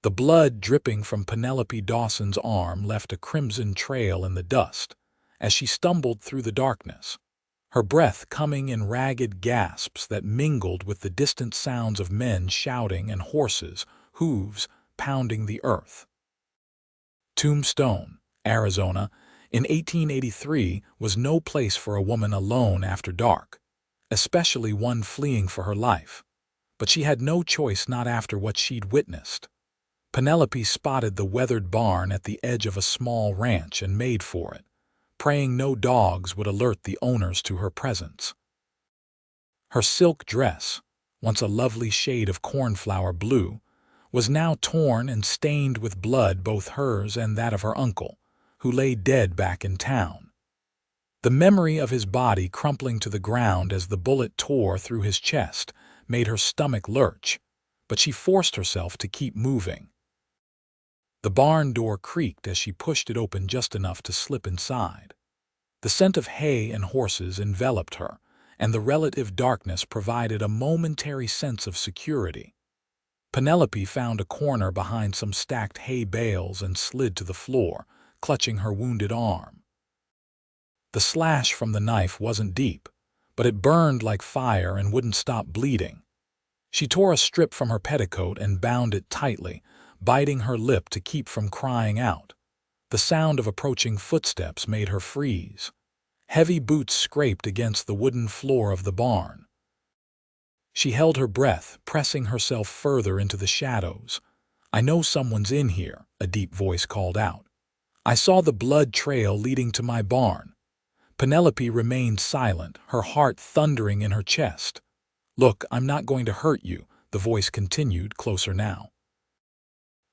The blood dripping from Penelope Dawson's arm left a crimson trail in the dust as she stumbled through the darkness, her breath coming in ragged gasps that mingled with the distant sounds of men shouting and horses' hooves pounding the earth. Tombstone, Arizona, in 1883 was no place for a woman alone after dark, especially one fleeing for her life. But she had no choice not after what she'd witnessed. Penelope spotted the weathered barn at the edge of a small ranch and made for it, praying no dogs would alert the owners to her presence. Her silk dress, once a lovely shade of cornflower blue, was now torn and stained with blood, both hers and that of her uncle, who lay dead back in town. The memory of his body crumpling to the ground as the bullet tore through his chest made her stomach lurch, but she forced herself to keep moving. The barn door creaked as she pushed it open just enough to slip inside. The scent of hay and horses enveloped her, and the relative darkness provided a momentary sense of security. Penelope found a corner behind some stacked hay bales and slid to the floor, clutching her wounded arm. The slash from the knife wasn't deep, but it burned like fire and wouldn't stop bleeding. She tore a strip from her petticoat and bound it tightly, biting her lip to keep from crying out. The sound of approaching footsteps made her freeze. Heavy boots scraped against the wooden floor of the barn. She held her breath, pressing herself further into the shadows. "I know someone's in here," a deep voice called out. "I saw the blood trail leading to my barn." Penelope remained silent, her heart thundering in her chest. "Look, I'm not going to hurt you," the voice continued, closer now.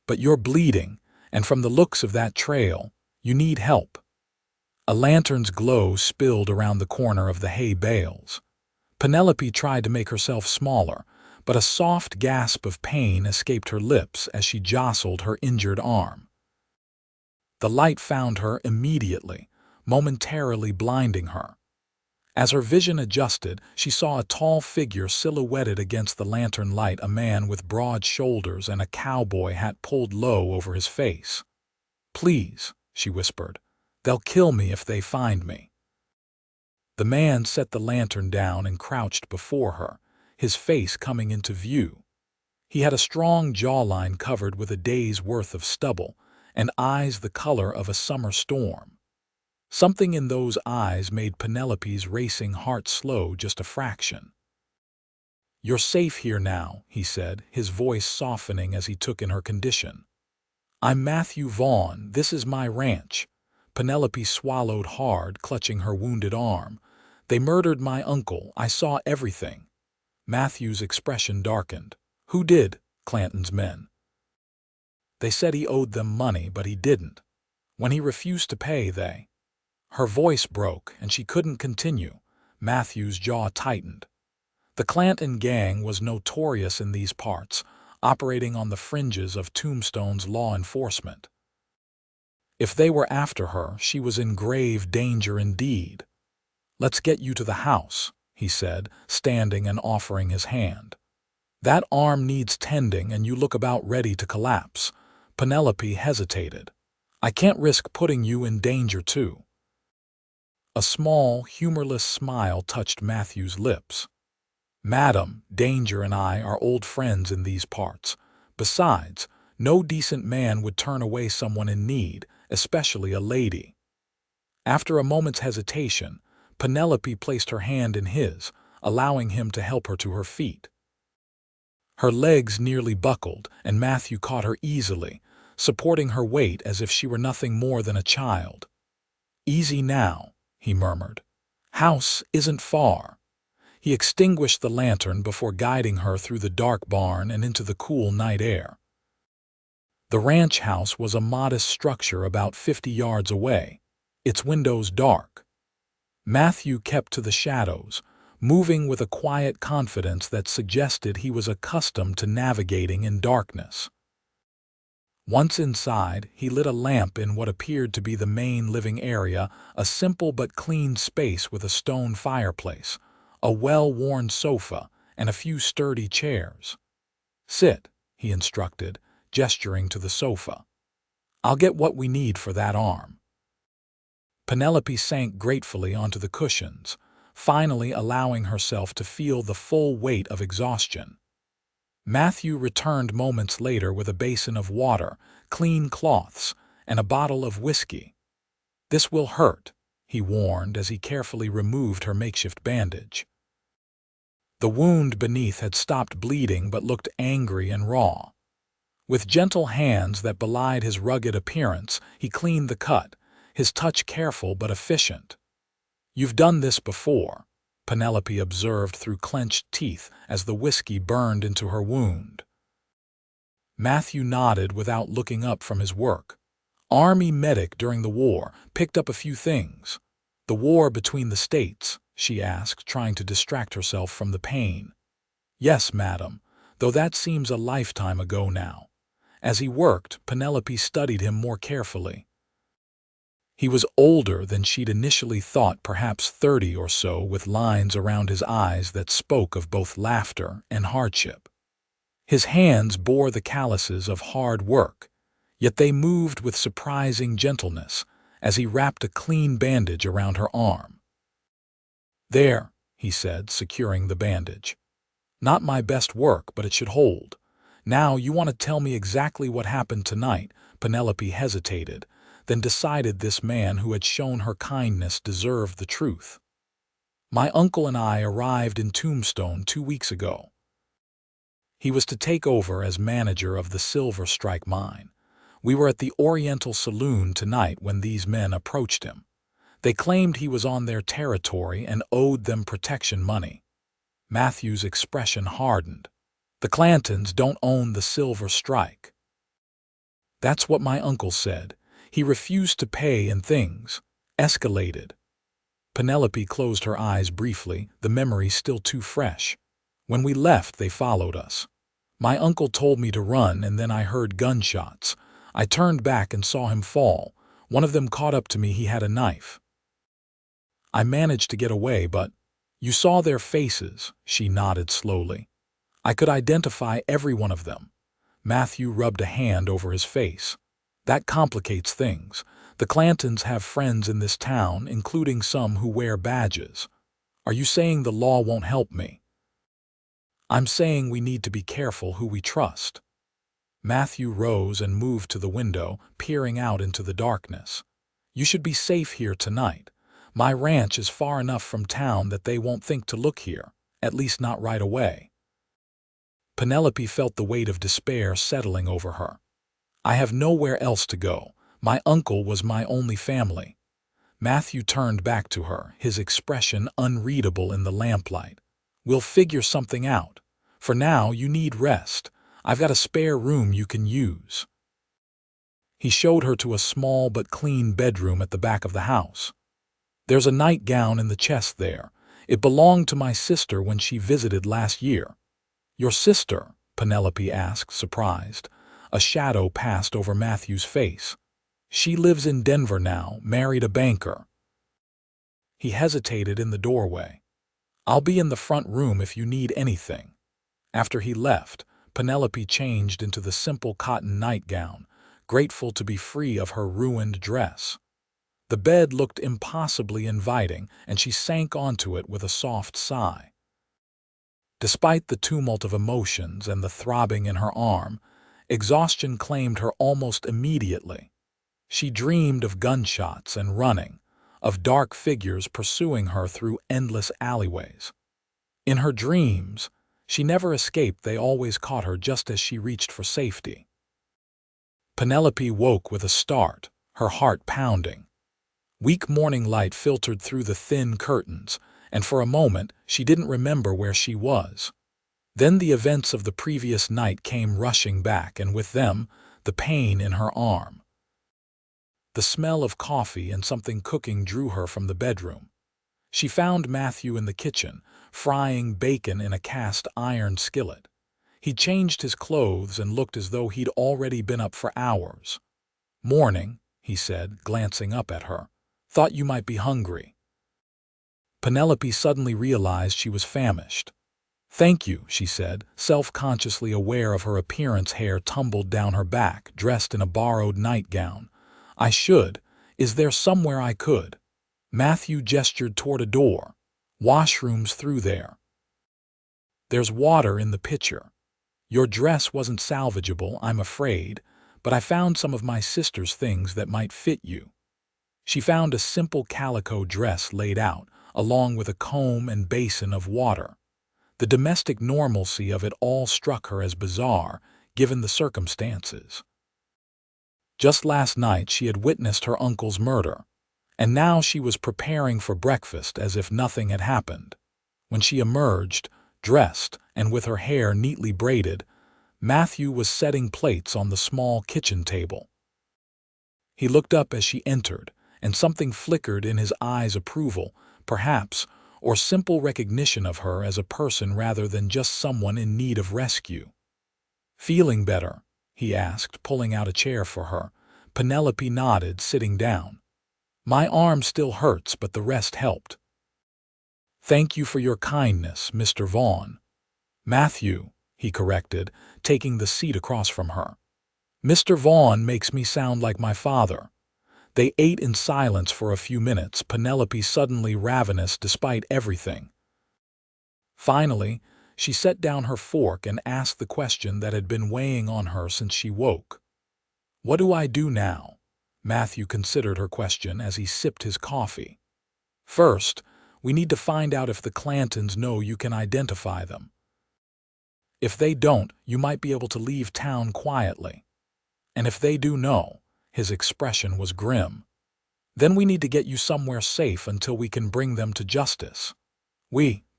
"But you're bleeding, and from the looks of that trail, you need help." A lantern's glow spilled around the corner of the hay bales. Penelope tried to make herself smaller, but a soft gasp of pain escaped her lips as she jostled her injured arm. The light found her immediately, momentarily blinding her. As her vision adjusted, she saw a tall figure silhouetted against the lantern light, a man with broad shoulders and a cowboy hat pulled low over his face. "Please," she whispered, "they'll kill me if they find me." The man set the lantern down and crouched before her, his face coming into view. He had a strong jawline covered with a day's worth of stubble, and eyes the color of a summer storm. Something in those eyes made Penelope's racing heart slow just a fraction. "You're safe here now," he said, his voice softening as he took in her condition. "I'm Matthew Vaughn. This is my ranch." Penelope swallowed hard, clutching her wounded arm. "They murdered my uncle. I saw everything." Matthew's expression darkened. "Who did?" "Clanton's men. They said he owed them money, but he didn't. When he refused to pay, they—" Her voice broke, and she couldn't continue. Matthew's jaw tightened. The Clanton gang was notorious in these parts, operating on the fringes of Tombstone's law enforcement. If they were after her, she was in grave danger indeed. "Let's get you to the house," he said, standing and offering his hand. "That arm needs tending, and you look about ready to collapse." Penelope hesitated. "I can't risk putting you in danger too." A small, humorless smile touched Matthew's lips. "Madam, Danger and I are old friends in these parts. Besides, no decent man would turn away someone in need, especially a lady." After a moment's hesitation, Penelope placed her hand in his, allowing him to help her to her feet. Her legs nearly buckled, and Matthew caught her easily, supporting her weight as if she were nothing more than a child. "Easy now," he murmured. "House isn't far." He extinguished the lantern before guiding her through the dark barn and into the cool night air. The ranch house was a modest structure about 50 yards away, its windows dark. Matthew kept to the shadows, moving with a quiet confidence that suggested he was accustomed to navigating in darkness. Once inside, he lit a lamp in what appeared to be the main living area, a simple but clean space with a stone fireplace, a well-worn sofa, and a few sturdy chairs. "Sit," he instructed, gesturing to the sofa. "I'll get what we need for that arm." Penelope sank gratefully onto the cushions, finally allowing herself to feel the full weight of exhaustion. Matthew returned moments later with a basin of water, clean cloths, and a bottle of whiskey. "This will hurt," he warned as he carefully removed her makeshift bandage. The wound beneath had stopped bleeding but looked angry and raw. With gentle hands that belied his rugged appearance, he cleaned the cut, his touch careful but efficient. "You've done this before," Penelope observed through clenched teeth as the whiskey burned into her wound. Matthew nodded without looking up from his work. "Army medic during the war, picked up a few things." "The war between the states?" she asked, trying to distract herself from the pain. "Yes, madam, though that seems a lifetime ago now." As he worked, Penelope studied him more carefully. He was older than she'd initially thought, perhaps 30 or so, with lines around his eyes that spoke of both laughter and hardship. His hands bore the calluses of hard work, yet they moved with surprising gentleness as he wrapped a clean bandage around her arm. "There," he said, securing the bandage. "Not my best work, but it should hold. Now, you want to tell me exactly what happened tonight?" Penelope hesitated, then decided this man who had shown her kindness deserved the truth. "My uncle and I arrived in Tombstone 2 weeks ago. He was to take over as manager of the Silver Strike mine. We were at the Oriental Saloon tonight when these men approached him. They claimed he was on their territory and owed them protection money." Matthew's expression hardened. "The Clantons don't own the Silver Strike." "That's what my uncle said. He refused to pay and things escalated." Penelope closed her eyes briefly, the memory still too fresh. "When we left, they followed us. My uncle told me to run, and then I heard gunshots. I turned back and saw him fall. One of them caught up to me. He had a knife. I managed to get away, but—" "You saw their faces," she nodded slowly. "I could identify every one of them." Matthew rubbed a hand over his face. "That complicates things. The Clantons have friends in this town, including some who wear badges. Are you saying the law won't help me?" "I'm saying we need to be careful who we trust." Matthew rose and moved to the window, peering out into the darkness. "You should be safe here tonight. My ranch is far enough from town that they won't think to look here, at least not right away." Penelope felt the weight of despair settling over her. "I have nowhere else to go. My uncle was my only family." Matthew turned back to her, his expression unreadable in the lamplight. "We'll figure something out. For now, you need rest. I've got a spare room you can use." He showed her to a small but clean bedroom at the back of the house. "There's a nightgown in the chest there. It belonged to my sister when she visited last year." "Your sister?" Penelope asked, surprised. A shadow passed over Matthew's face. "She lives in Denver now, married a banker." He hesitated in the doorway. "I'll be in the front room if you need anything." After he left, Penelope changed into the simple cotton nightgown, grateful to be free of her ruined dress. The bed looked impossibly inviting, and she sank onto it with a soft sigh. Despite the tumult of emotions and the throbbing in her arm, exhaustion claimed her almost immediately. She dreamed of gunshots and running, of dark figures pursuing her through endless alleyways. In her dreams, she never escaped. They always caught her just as she reached for safety. Penelope woke with a start, her heart pounding. Weak morning light filtered through the thin curtains, and for a moment she didn't remember where she was. Then the events of the previous night came rushing back, and with them, the pain in her arm. The smell of coffee and something cooking drew her from the bedroom. She found Matthew in the kitchen, frying bacon in a cast-iron skillet. He changed his clothes and looked as though he'd already been up for hours. "Morning," he said, glancing up at her. "Thought you might be hungry." Penelope suddenly realized she was famished. "Thank you," she said, self-consciously aware of her appearance, hair tumbled down her back, dressed in a borrowed nightgown. "I should. Is there somewhere I could?" Matthew gestured toward a door. "Washrooms through there. There's water in the pitcher. Your dress wasn't salvageable, I'm afraid, but I found some of my sister's things that might fit you." She found a simple calico dress laid out, along with a comb and basin of water. The domestic normalcy of it all struck her as bizarre, given the circumstances. Just last night she had witnessed her uncle's murder, and now she was preparing for breakfast as if nothing had happened. When she emerged, dressed and with her hair neatly braided, Matthew was setting plates on the small kitchen table. He looked up as she entered, and something flickered in his eyes, approval, perhaps, or simple recognition of her as a person rather than just someone in need of rescue. "Feeling better?" he asked, pulling out a chair for her. Penelope nodded, sitting down. "My arm still hurts, but the rest helped." "Thank you for your kindness, Mr. Vaughn." "Matthew," he corrected, taking the seat across from her. "Mr. Vaughn makes me sound like my father." They ate in silence for a few minutes, Penelope suddenly ravenous despite everything. Finally, she set down her fork and asked the question that had been weighing on her since she woke. "What do I do now?" Matthew considered her question as he sipped his coffee. "First, we need to find out if the Clantons know you can identify them. If they don't, you might be able to leave town quietly. And if they do know," his expression was grim, "then we need to get you somewhere safe until we can bring them to justice."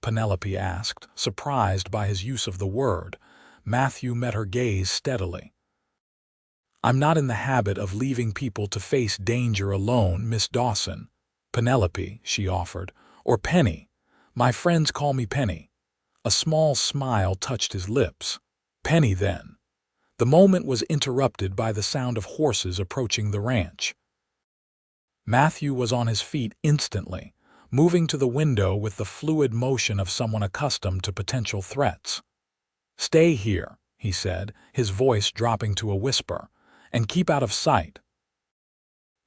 Penelope asked, surprised by his use of the word. Matthew met her gaze steadily. "I'm not in the habit of leaving people to face danger alone, Miss Dawson." "Penelope," she offered, "or Penny. My friends call me Penny." A small smile touched his lips. "Penny, then." The moment was interrupted by the sound of horses approaching the ranch. Matthew was on his feet instantly, moving to the window with the fluid motion of someone accustomed to potential threats. "Stay here," he said, his voice dropping to a whisper, "and keep out of sight."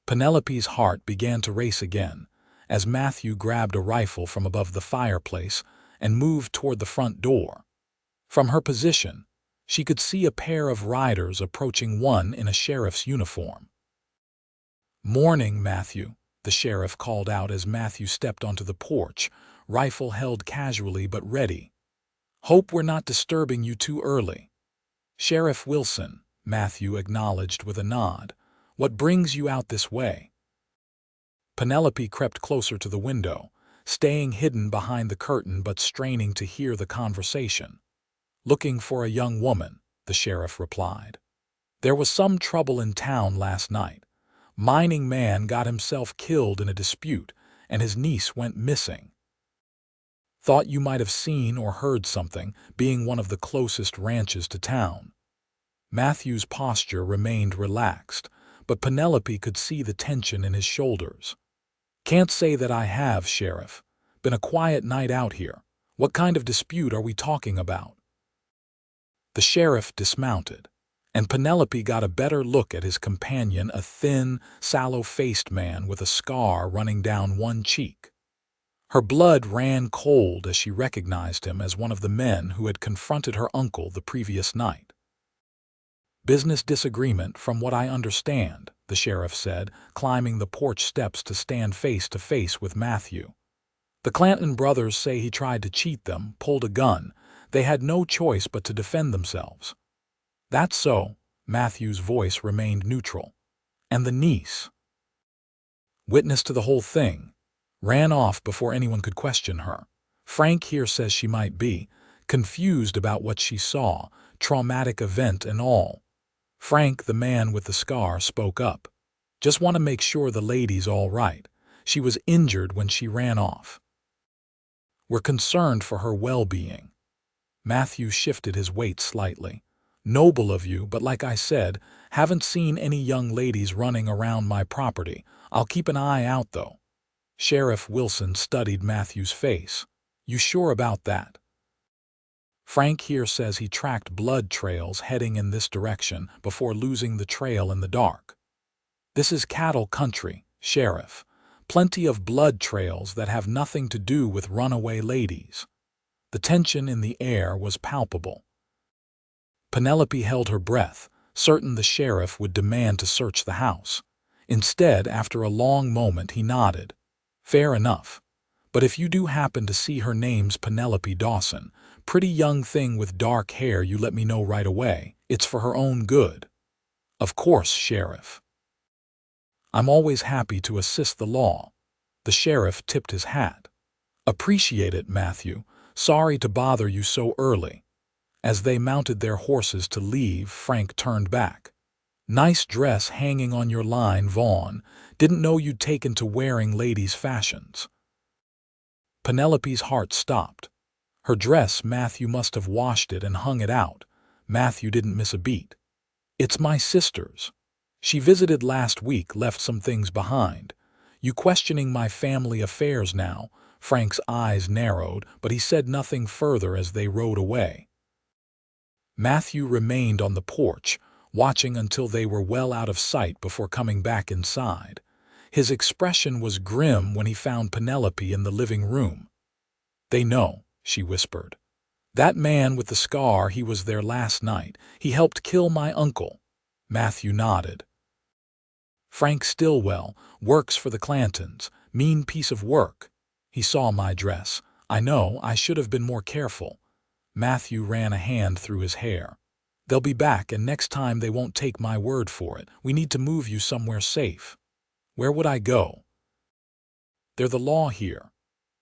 Penelope's heart began to race again, as Matthew grabbed a rifle from above the fireplace and moved toward the front door. From her position, she could see a pair of riders approaching, one in a sheriff's uniform. "Morning, Matthew," the sheriff called out as Matthew stepped onto the porch, rifle held casually but ready. "Hope we're not disturbing you too early." "Sheriff Wilson," Matthew acknowledged with a nod. "What brings you out this way?" Penelope crept closer to the window, staying hidden behind the curtain but straining to hear the conversation. "Looking for a young woman," the sheriff replied. "There was some trouble in town last night. Mining man got himself killed in a dispute, and his niece went missing. Thought you might have seen or heard something, being one of the closest ranches to town." Matthew's posture remained relaxed, but Penelope could see the tension in his shoulders. "Can't say that I have, Sheriff. Been a quiet night out here. What kind of dispute are we talking about?" The sheriff dismounted, and Penelope got a better look at his companion, a thin, sallow-faced man with a scar running down one cheek. Her blood ran cold as she recognized him as one of the men who had confronted her uncle the previous night. "Business disagreement, from what I understand," the sheriff said, climbing the porch steps to stand face to face with Matthew. "The Clanton brothers say he tried to cheat them, pulled a gun. They had no choice but to defend themselves." "That's so," Matthew's voice remained neutral. "And the niece?" "Witness to the whole thing. Ran off before anyone could question her. Frank here says she might be confused about what she saw, traumatic event and all." Frank, the man with the scar, spoke up. "Just want to make sure the lady's all right. She was injured when she ran off. We're concerned for her well-being." Matthew shifted his weight slightly. "Noble of you, but like I said, haven't seen any young ladies running around my property. I'll keep an eye out, though." Sheriff Wilson studied Matthew's face. "You sure about that?" Frank here says he tracked blood trails heading in this direction before losing the trail in the dark. This is cattle country, Sheriff. Plenty of blood trails that have nothing to do with runaway ladies. The tension in the air was palpable. Penelope held her breath, certain the sheriff would demand to search the house. Instead, after a long moment, he nodded. Fair enough. But if you do happen to see her name's Penelope Dawson, pretty young thing with dark hair, you let me know right away. It's for her own good. Of course, Sheriff. I'm always happy to assist the law. The sheriff tipped his hat. Appreciate it, Matthew. Sorry to bother you so early. As they mounted their horses to leave, Frank turned back. Nice dress hanging on your line, Vaughn. Didn't know you'd taken to wearing ladies' fashions. Penelope's heart stopped. Her dress, Matthew must have washed it and hung it out. Matthew didn't miss a beat. It's my sister's. She visited last week, left some things behind. You questioning my family affairs now? Frank's eyes narrowed, but he said nothing further as they rode away. Matthew remained on the porch, watching until they were well out of sight before coming back inside. His expression was grim when he found Penelope in the living room. They know, she whispered. That man with the scar, he was there last night. He helped kill my uncle. Matthew nodded. Frank Stillwell works for the Clantons. Mean piece of work. He saw my dress. I know, I should have been more careful. Matthew ran a hand through his hair. They'll be back, and next time they won't take my word for it. We need to move you somewhere safe. Where would I go? They're the law here.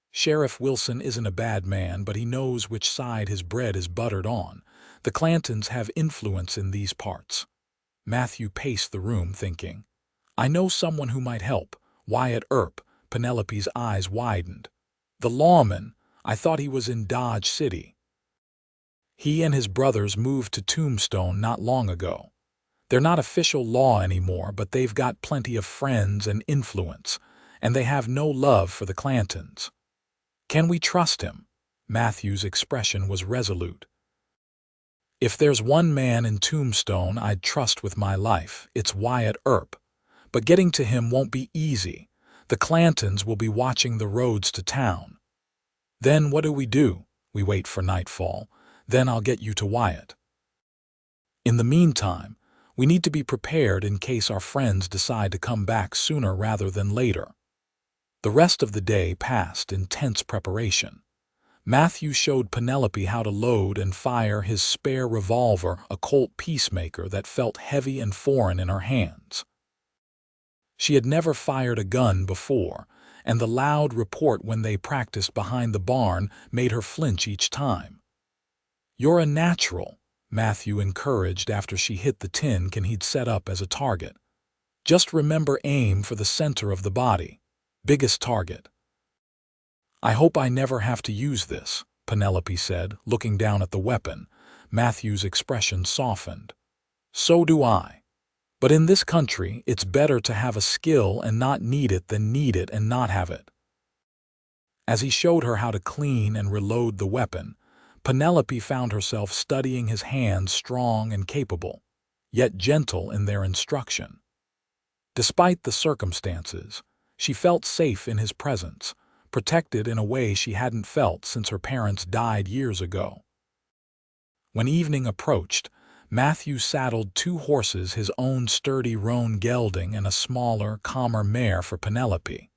Sheriff Wilson isn't a bad man, but he knows which side his bread is buttered on. The Clantons have influence in these parts. Matthew paced the room, thinking. I know someone who might help. Wyatt Earp. Penelope's eyes widened. The lawman. I thought he was in Dodge City. He and his brothers moved to Tombstone not long ago. They're not official law anymore, but they've got plenty of friends and influence, and they have no love for the Clantons. Can we trust him? Matthew's expression was resolute. If there's one man in Tombstone I'd trust with my life, it's Wyatt Earp. But getting to him won't be easy. The Clantons will be watching the roads to town. Then what do? We wait for nightfall. Then I'll get you to Wyatt. In the meantime, we need to be prepared in case our friends decide to come back sooner rather than later. The rest of the day passed in tense preparation. Matthew showed Penelope how to load and fire his spare revolver, a Colt Peacemaker that felt heavy and foreign in her hands. She had never fired a gun before, and the loud report when they practiced behind the barn made her flinch each time. You're a natural, Matthew encouraged after she hit the tin can he'd set up as a target. Just remember, aim for the center of the body. Biggest target. I hope I never have to use this, Penelope said, looking down at the weapon. Matthew's expression softened. So do I. But in this country, it's better to have a skill and not need it than need it and not have it. As he showed her how to clean and reload the weapon, Penelope found herself studying his hands, strong and capable, yet gentle in their instruction. Despite the circumstances, she felt safe in his presence, protected in a way she hadn't felt since her parents died years ago. When evening approached, Matthew saddled 2 horses, his own sturdy roan gelding and a smaller, calmer mare for Penelope.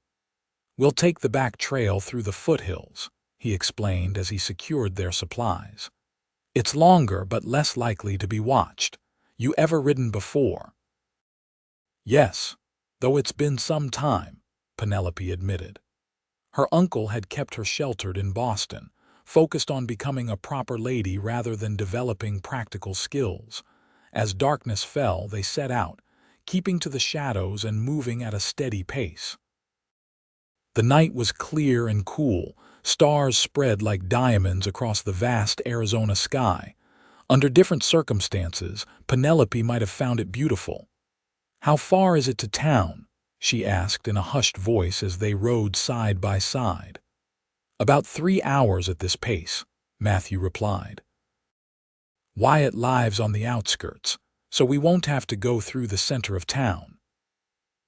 We'll take the back trail through the foothills, he explained as he secured their supplies. It's longer but less likely to be watched. You ever ridden before? Yes, though it's been some time, Penelope admitted. Her uncle had kept her sheltered in Boston, focused on becoming a proper lady rather than developing practical skills. As darkness fell, they set out, keeping to the shadows and moving at a steady pace. The night was clear and cool, stars spread like diamonds across the vast Arizona sky. Under different circumstances, Penelope might have found it beautiful. How far is it to town? She asked in a hushed voice as they rode side by side. About 3 hours at this pace, Matthew replied. Wyatt lives on the outskirts, so we won't have to go through the center of town."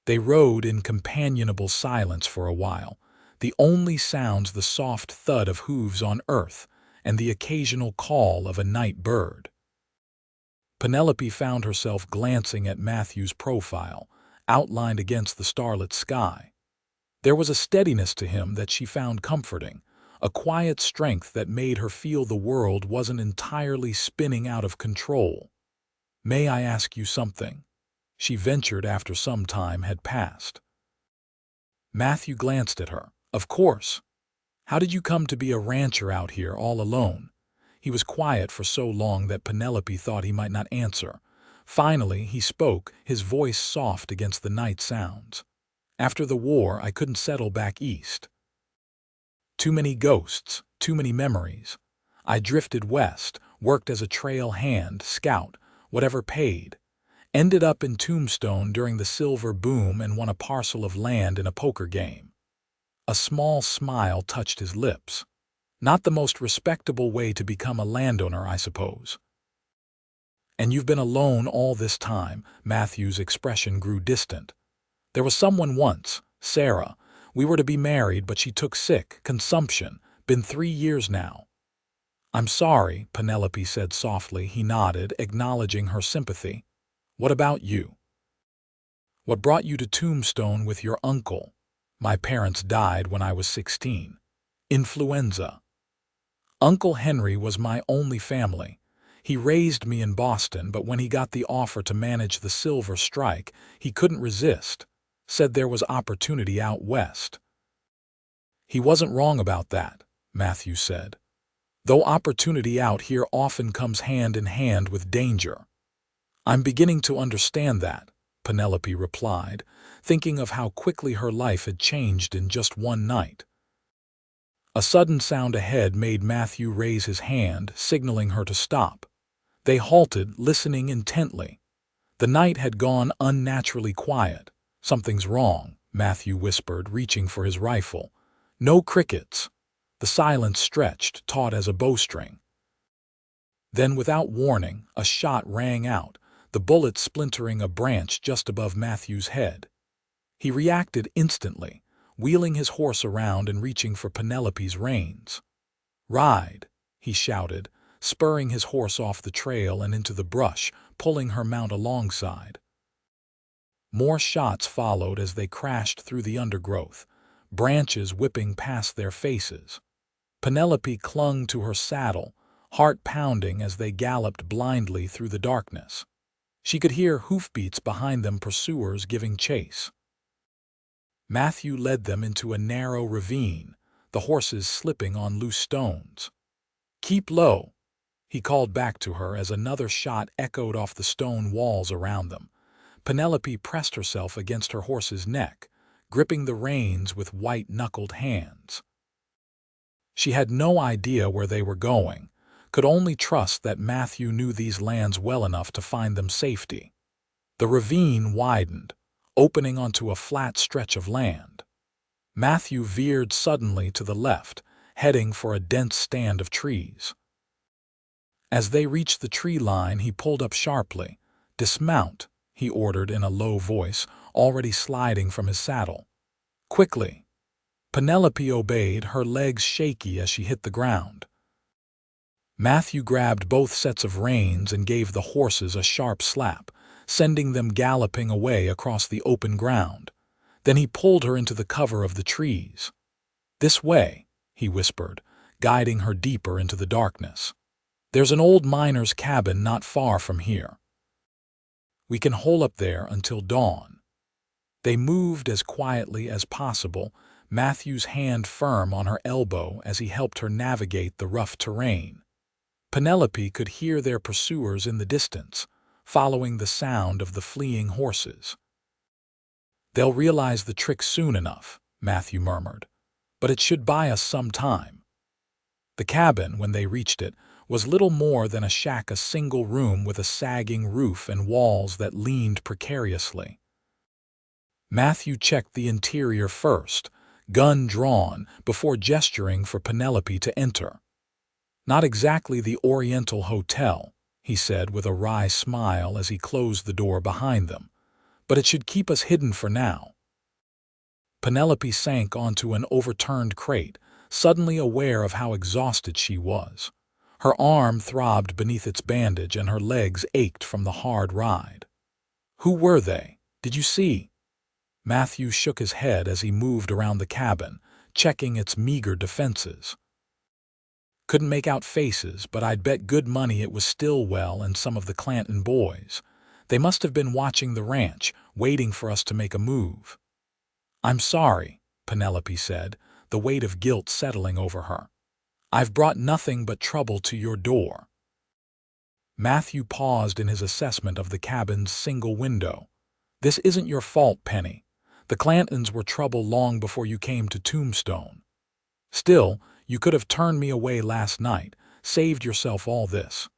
They rode in companionable silence for a while, the only sounds the soft thud of hooves on earth and the occasional call of a night bird. Penelope found herself glancing at Matthew's profile, outlined against the starlit sky. There was a steadiness to him that she found comforting, a quiet strength that made her feel the world wasn't entirely spinning out of control. "May I ask you something?" she ventured after some time had passed. Matthew glanced at her. "Of course. How did you come to be a rancher out here all alone?" He was quiet for so long that Penelope thought he might not answer. Finally, he spoke, his voice soft against the night sounds. "After the war, I couldn't settle back east. Too many ghosts, too many memories. I drifted west, worked as a trail hand, scout, whatever paid. Ended up in Tombstone during the silver boom and won a parcel of land in a poker game." A small smile touched his lips. "Not the most respectable way to become a landowner, I suppose." "And you've been alone all this time?" Matthew's expression grew distant. "There was someone once, Sarah. We were to be married, but she took sick, consumption. Been 3 years now." "I'm sorry," Penelope said softly. He nodded, acknowledging her sympathy. "What about you? What brought you to Tombstone with your uncle?" "My parents died when I was 16. Influenza. Uncle Henry was my only family. He raised me in Boston, but when he got the offer to manage the silver strike, he couldn't resist. Said there was opportunity out west." "He wasn't wrong about that," Matthew said. "Though opportunity out here often comes hand in hand with danger." "I'm beginning to understand that," Penelope replied, thinking of how quickly her life had changed in just one night. A sudden sound ahead made Matthew raise his hand, signaling her to stop. They halted, listening intently. The night had gone unnaturally quiet. "Something's wrong," Matthew whispered, reaching for his rifle. "No crickets." The silence stretched, taut as a bowstring. Then, without warning, a shot rang out, the bullet splintering a branch just above Matthew's head. He reacted instantly, wheeling his horse around and reaching for Penelope's reins. "Ride," he shouted, spurring his horse off the trail and into the brush, pulling her mount alongside. More shots followed as they crashed through the undergrowth, branches whipping past their faces. Penelope clung to her saddle, heart pounding as they galloped blindly through the darkness. She could hear hoofbeats behind them, pursuers giving chase. Matthew led them into a narrow ravine, the horses slipping on loose stones. "Keep low," he called back to her as another shot echoed off the stone walls around them. Penelope pressed herself against her horse's neck, gripping the reins with white-knuckled hands. She had no idea where they were going, could only trust that Matthew knew these lands well enough to find them safety. The ravine widened, opening onto a flat stretch of land. Matthew veered suddenly to the left, heading for a dense stand of trees. As they reached the tree line, he pulled up sharply. "Dismount," he ordered in a low voice, already sliding from his saddle. "Quickly." Penelope obeyed, her legs shaky as she hit the ground. Matthew grabbed both sets of reins and gave the horses a sharp slap, sending them galloping away across the open ground. Then he pulled her into the cover of the trees. "This way," he whispered, guiding her deeper into the darkness. "There's an old miner's cabin not far from here. We can hole up there until dawn." They moved as quietly as possible, Matthew's hand firm on her elbow as he helped her navigate the rough terrain. Penelope could hear their pursuers in the distance, following the sound of the fleeing horses. "They'll realize the trick soon enough," Matthew murmured, "but it should buy us some time." The cabin, when they reached it, was little more than a shack, a single room with a sagging roof and walls that leaned precariously. Matthew checked the interior first, gun drawn, before gesturing for Penelope to enter. "Not exactly the Oriental Hotel," he said with a wry smile as he closed the door behind them. "But it should keep us hidden for now." Penelope sank onto an overturned crate, suddenly aware of how exhausted she was. Her arm throbbed beneath its bandage and her legs ached from the hard ride. "Who were they? Did you see?" Matthew shook his head as he moved around the cabin, checking its meager defenses. "Couldn't make out faces, but I'd bet good money it was Stillwell and some of the Clanton boys. They must have been watching the ranch, waiting for us to make a move." "I'm sorry," Penelope said, the weight of guilt settling over her. "I've brought nothing but trouble to your door." Matthew paused in his assessment of the cabin's single window. "This isn't your fault, Penny. The Clantons were trouble long before you came to Tombstone. Still, you could have turned me away last night, saved yourself all this."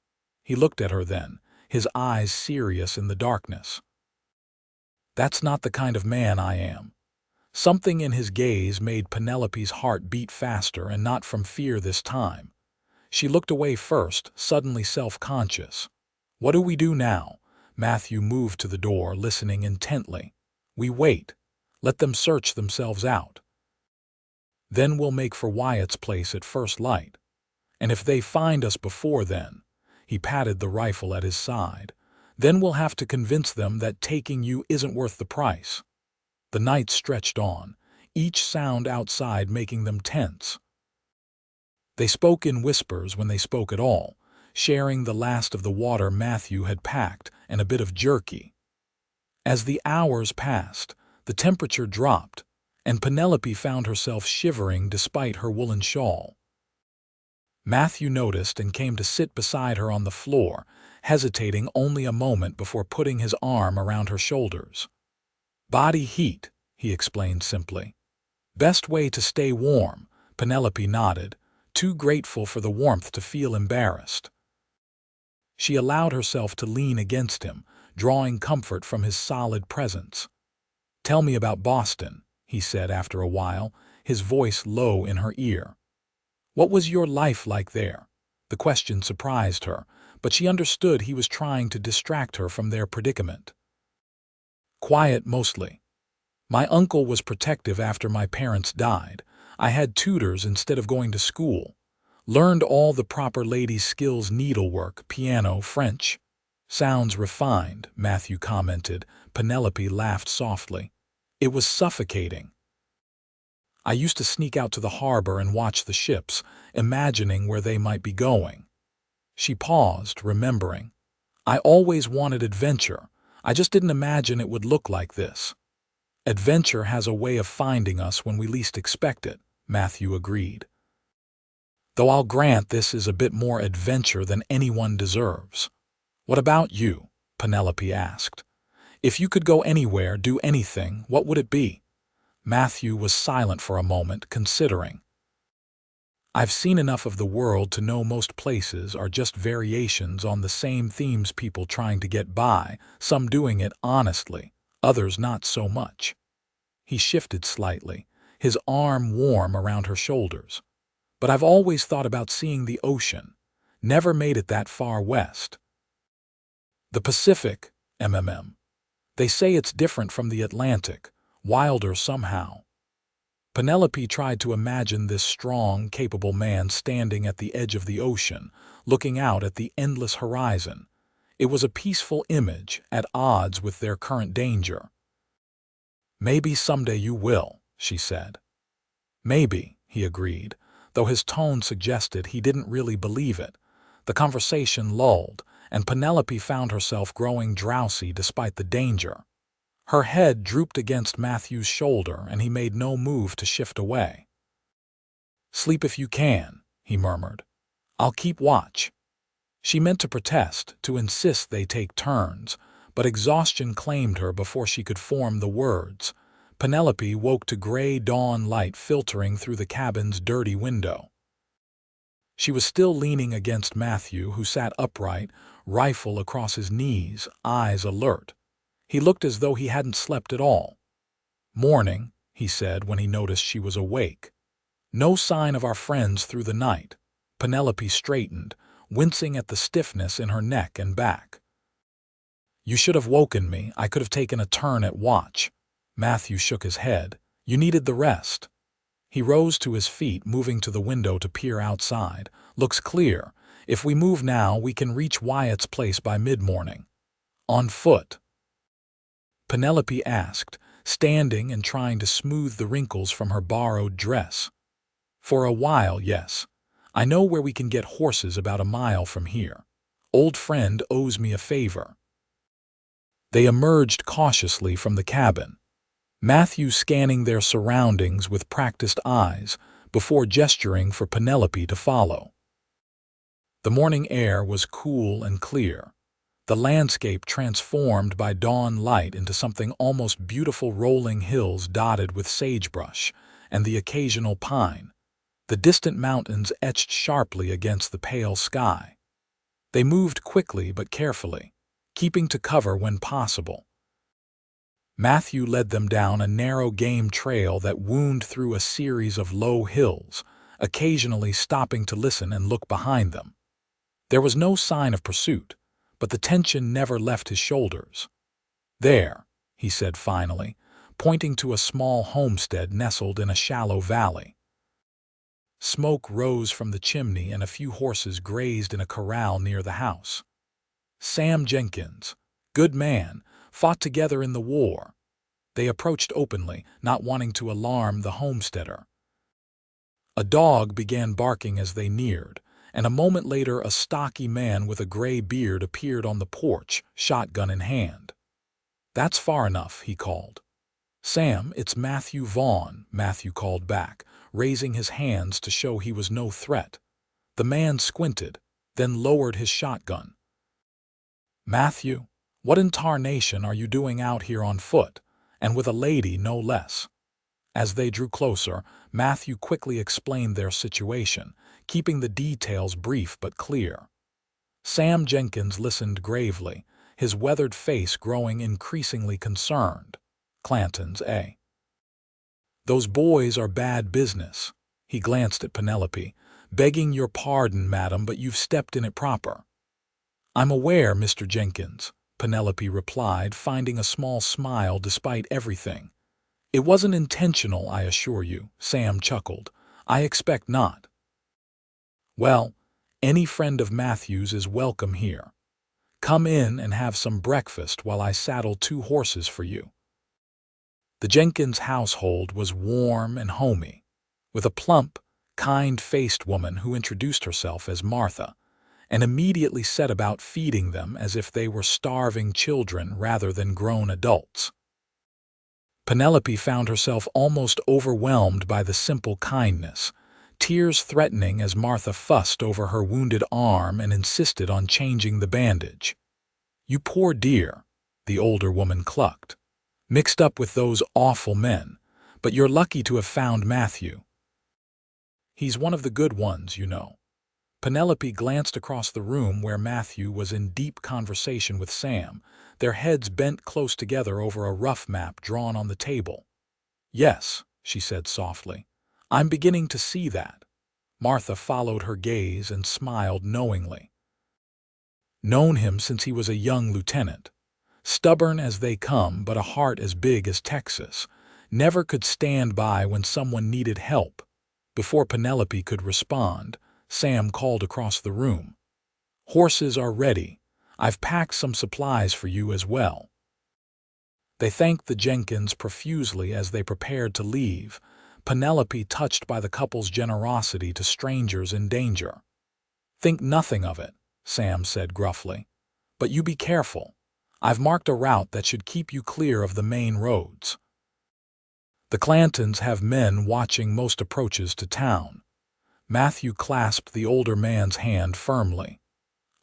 He looked at her then, his eyes serious in the darkness. "That's not the kind of man I am." Something in his gaze made Penelope's heart beat faster, and not from fear this time. She looked away first, suddenly self-conscious. "What do we do now?" Matthew moved to the door, listening intently. "We wait. Let them search themselves out. Then we'll make for Wyatt's place at first light. And if they find us before then," he patted the rifle at his side, "then we'll have to convince them that taking you isn't worth the price." The night stretched on, each sound outside making them tense. They spoke in whispers when they spoke at all, sharing the last of the water Matthew had packed and a bit of jerky. As the hours passed, the temperature dropped, and Penelope found herself shivering despite her woolen shawl. Matthew noticed and came to sit beside her on the floor, hesitating only a moment before putting his arm around her shoulders. "Body heat," he explained simply. "Best way to stay warm," Penelope nodded, too grateful for the warmth to feel embarrassed. She allowed herself to lean against him, drawing comfort from his solid presence. "Tell me about Boston," he said after a while, his voice low in her ear. "What was your life like there?" The question surprised her, but she understood he was trying to distract her from their predicament. "Quiet mostly. My uncle was protective after my parents died. I had tutors instead of going to school. Learned all the proper ladies' skills: needlework, piano, French." "Sounds refined," Matthew commented. Penelope laughed softly. "It was suffocating. I used to sneak out to the harbor and watch the ships, imagining where they might be going." She paused, remembering. "I always wanted adventure. I just didn't imagine it would look like this." "Adventure has a way of finding us when we least expect it," Matthew agreed. "Though I'll grant this is a bit more adventure than anyone deserves." "What about you?" Penelope asked. "If you could go anywhere, do anything, what would it be?" Matthew was silent for a moment, considering. "I've seen enough of the world to know most places are just variations on the same themes, people trying to get by, some doing it honestly, others not so much." He shifted slightly, his arm warm around her shoulders. "But I've always thought about seeing the ocean. Never made it that far west." "The Pacific, They say it's different from the Atlantic, wilder somehow." Penelope tried to imagine this strong, capable man standing at the edge of the ocean, looking out at the endless horizon. It was a peaceful image, at odds with their current danger. "Maybe someday you will," she said. "Maybe," he agreed, though his tone suggested he didn't really believe it. The conversation lulled, and Penelope found herself growing drowsy despite the danger. Her head drooped against Matthew's shoulder, and he made no move to shift away. "Sleep if you can," he murmured. "I'll keep watch." She meant to protest, to insist they take turns, but exhaustion claimed her before she could form the words. Penelope woke to gray dawn light filtering through the cabin's dirty window. She was still leaning against Matthew, who sat upright, rifle across his knees, eyes alert. He looked as though he hadn't slept at all. "Morning," he said when he noticed she was awake. "No sign of our friends through the night." Penelope straightened, wincing at the stiffness in her neck and back. "You should have woken me. I could have taken a turn at watch." Matthew shook his head. "You needed the rest." He rose to his feet, moving to the window to peer outside. "Looks clear. If we move now, we can reach Wyatt's place by mid-morning." "On foot?" Penelope asked, standing and trying to smooth the wrinkles from her borrowed dress. "For a while, yes. I know where we can get horses about a mile from here. Old friend owes me a favor." They emerged cautiously from the cabin, Matthew scanning their surroundings with practiced eyes before gesturing for Penelope to follow. The morning air was cool and clear, the landscape transformed by dawn light into something almost beautiful, rolling hills dotted with sagebrush and the occasional pine, the distant mountains etched sharply against the pale sky. They moved quickly but carefully, keeping to cover when possible. Matthew led them down a narrow game trail that wound through a series of low hills, occasionally stopping to listen and look behind them. There was no sign of pursuit, but the tension never left his shoulders. "There," he said finally, pointing to a small homestead nestled in a shallow valley. Smoke rose from the chimney and a few horses grazed in a corral near the house. "Sam Jenkins, good man, fought together in the war." They approached openly, not wanting to alarm the homesteader. A dog began barking as they neared, and a moment later a stocky man with a gray beard appeared on the porch, shotgun in hand. "That's far enough," he called. "Sam, it's Matthew Vaughn," Matthew called back, raising his hands to show he was no threat. The man squinted, then lowered his shotgun. "Matthew, what in tarnation are you doing out here on foot, and with a lady no less?" As they drew closer, Matthew quickly explained their situation, keeping the details brief but clear. Sam Jenkins listened gravely, his weathered face growing increasingly concerned. "Clanton's, eh? Those boys are bad business." He glanced at Penelope. "Begging your pardon, madam, but you've stepped in it proper." "I'm aware, Mr. Jenkins," Penelope replied, finding a small smile despite everything. "It wasn't intentional, I assure you," Sam chuckled. "I expect not." "Well, any friend of Matthew's is welcome here. Come in and have some breakfast while I saddle 2 horses for you." The Jenkins household was warm and homey, with a plump, kind-faced woman who introduced herself as Martha, and immediately set about feeding them as if they were starving children rather than grown adults. Penelope found herself almost overwhelmed by the simple kindness, tears threatening as Martha fussed over her wounded arm and insisted on changing the bandage. "You poor dear," the older woman clucked. "Mixed up with those awful men, but you're lucky to have found Matthew. He's one of the good ones, you know." Penelope glanced across the room where Matthew was in deep conversation with Sam, their heads bent close together over a rough map drawn on the table. "Yes," she said softly, "I'm beginning to see that." Martha followed her gaze and smiled knowingly. "Known him since he was a young lieutenant. Stubborn as they come, but a heart as big as Texas. Never could stand by when someone needed help." Before Penelope could respond, Sam called across the room. "Horses are ready. I've packed some supplies for you as well." They thanked the Jenkins profusely as they prepared to leave, Penelope touched by the couple's generosity to strangers in danger. "Think nothing of it," Sam said gruffly. "But you be careful. I've marked a route that should keep you clear of the main roads. The Clantons have men watching most approaches to town." Matthew clasped the older man's hand firmly.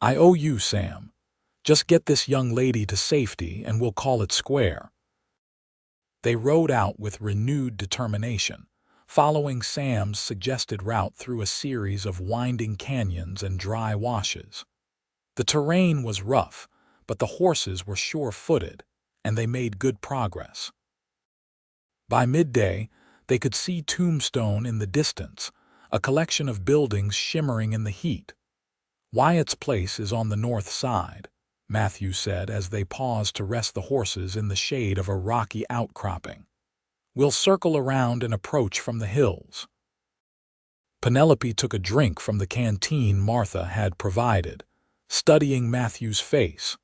"I owe you, Sam. Just get this young lady to safety and we'll call it square." They rode out with renewed determination, following Sam's suggested route through a series of winding canyons and dry washes. The terrain was rough, but the horses were sure-footed, and they made good progress. By midday, they could see Tombstone in the distance, a collection of buildings shimmering in the heat. Wyatt's place is on the north side, Matthew said as they paused to rest the horses in the shade of a rocky outcropping. We'll circle around and approach from the hills. Penelope took a drink from the canteen Martha had provided, studying Matthew's face.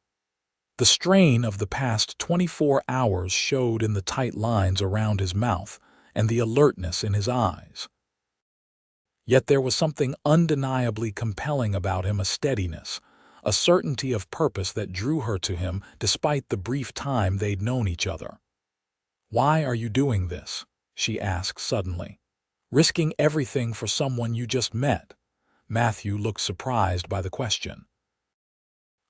The strain of the past 24 hours showed in the tight lines around his mouth and the alertness in his eyes. Yet there was something undeniably compelling about him, a steadiness, a certainty of purpose that drew her to him despite the brief time they'd known each other. "Why are you doing this?" she asked suddenly. "Risking everything for someone you just met?" Matthew looked surprised by the question.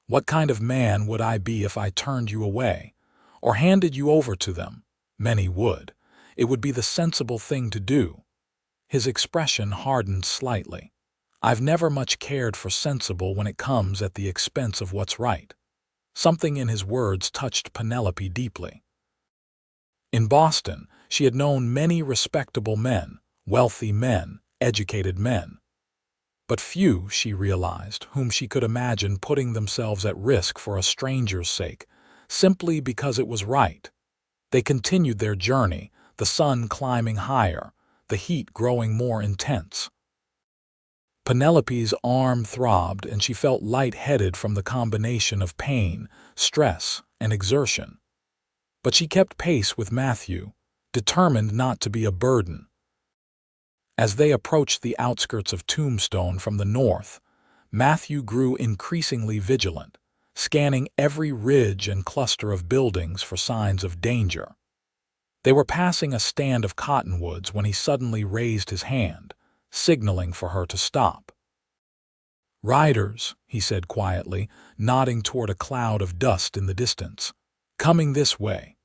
"What kind of man would I be if I turned you away, or handed you over to them? Many would. It would be the sensible thing to do." His expression hardened slightly. "I've never much cared for sensible when it comes at the expense of what's right." Something in his words touched Penelope deeply. In Boston, she had known many respectable men, wealthy men, educated men. But few, she realized, whom she could imagine putting themselves at risk for a stranger's sake, simply because it was right. They continued their journey, the sun climbing higher, the heat growing more intense. Penelope's arm throbbed and she felt lightheaded from the combination of pain, stress, and exertion. But she kept pace with Matthew, determined not to be a burden. As they approached the outskirts of Tombstone from the north, Matthew grew increasingly vigilant, scanning every ridge and cluster of buildings for signs of danger. They were passing a stand of cottonwoods when he suddenly raised his hand, signaling for her to stop. "Riders," he said quietly, nodding toward a cloud of dust in the distance. "Coming this way."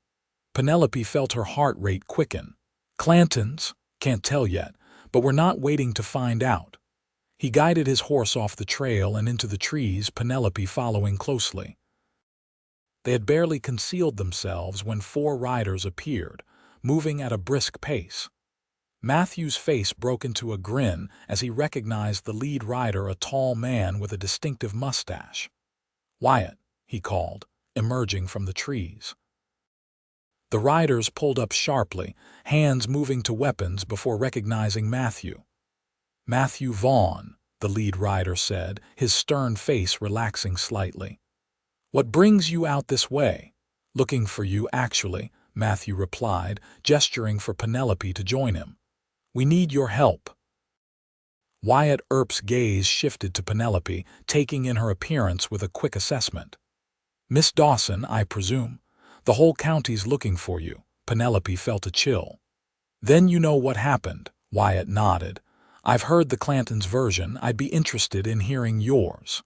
Penelope felt her heart rate quicken. "Clantons? Can't tell yet, but we're not waiting to find out." He guided his horse off the trail and into the trees, Penelope following closely. They had barely concealed themselves when 4 riders appeared, moving at a brisk pace. Matthew's face broke into a grin as he recognized the lead rider, a tall man with a distinctive mustache. "Wyatt," he called, emerging from the trees. The riders pulled up sharply, hands moving to weapons before recognizing Matthew. "Matthew Vaughn," the lead rider said, his stern face relaxing slightly. "What brings you out this way?" "Looking for you, actually," Matthew replied, gesturing for Penelope to join him. "We need your help." Wyatt Earp's gaze shifted to Penelope, taking in her appearance with a quick assessment. "Miss Dawson, I presume? The whole county's looking for you." Penelope felt a chill. "Then you know what happened," Wyatt nodded. "I've heard the Clantons' version. I'd be interested in hearing yours."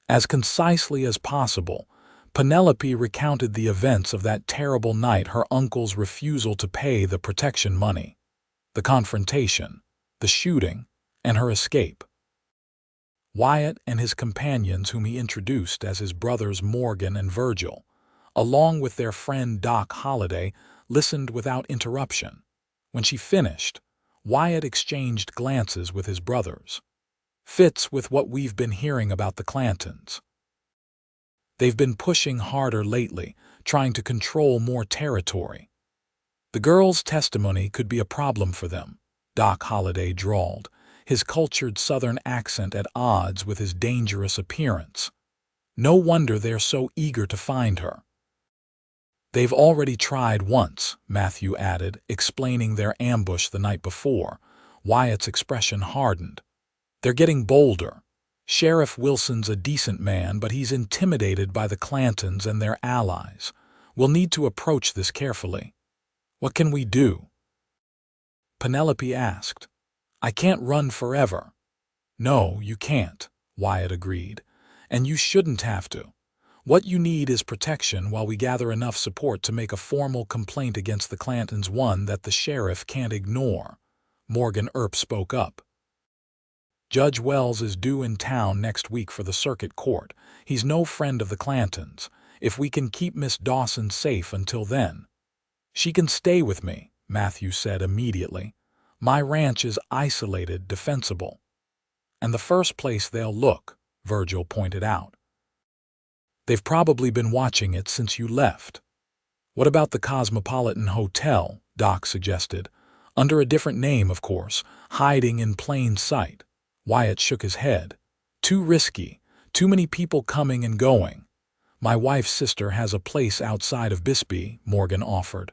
As concisely as possible, Penelope recounted the events of that terrible night, her uncle's refusal to pay the protection money, the confrontation, the shooting, and her escape. Wyatt and his companions, whom he introduced as his brothers Morgan and Virgil, along with their friend Doc Holliday, listened without interruption. When she finished, Wyatt exchanged glances with his brothers. "Fits with what we've been hearing about the Clantons. They've been pushing harder lately, trying to control more territory. The girl's testimony could be a problem for them," Doc Holliday drawled, his cultured Southern accent at odds with his dangerous appearance. "No wonder they're so eager to find her." "They've already tried once," Matthew added, explaining their ambush the night before. Wyatt's expression hardened. "They're getting bolder. Sheriff Wilson's a decent man, but he's intimidated by the Clantons and their allies. We'll need to approach this carefully." "What can we do?" Penelope asked. "I can't run forever." "No, you can't," Wyatt agreed. "And you shouldn't have to. What you need is protection while we gather enough support to make a formal complaint against the Clantons, one that the sheriff can't ignore." Morgan Earp spoke up. "Judge Wells is due in town next week for the circuit court. He's no friend of the Clantons. If we can keep Miss Dawson safe until then—" "She can stay with me," Matthew said immediately. "My ranch is isolated, defensible." And the first place they'll look, Virgil pointed out. They've probably been watching it since you left. What about the Cosmopolitan Hotel? Doc suggested. Under a different name, of course, hiding in plain sight. Wyatt shook his head. Too risky. Too many people coming and going. My wife's sister has a place outside of Bisbee, Morgan offered.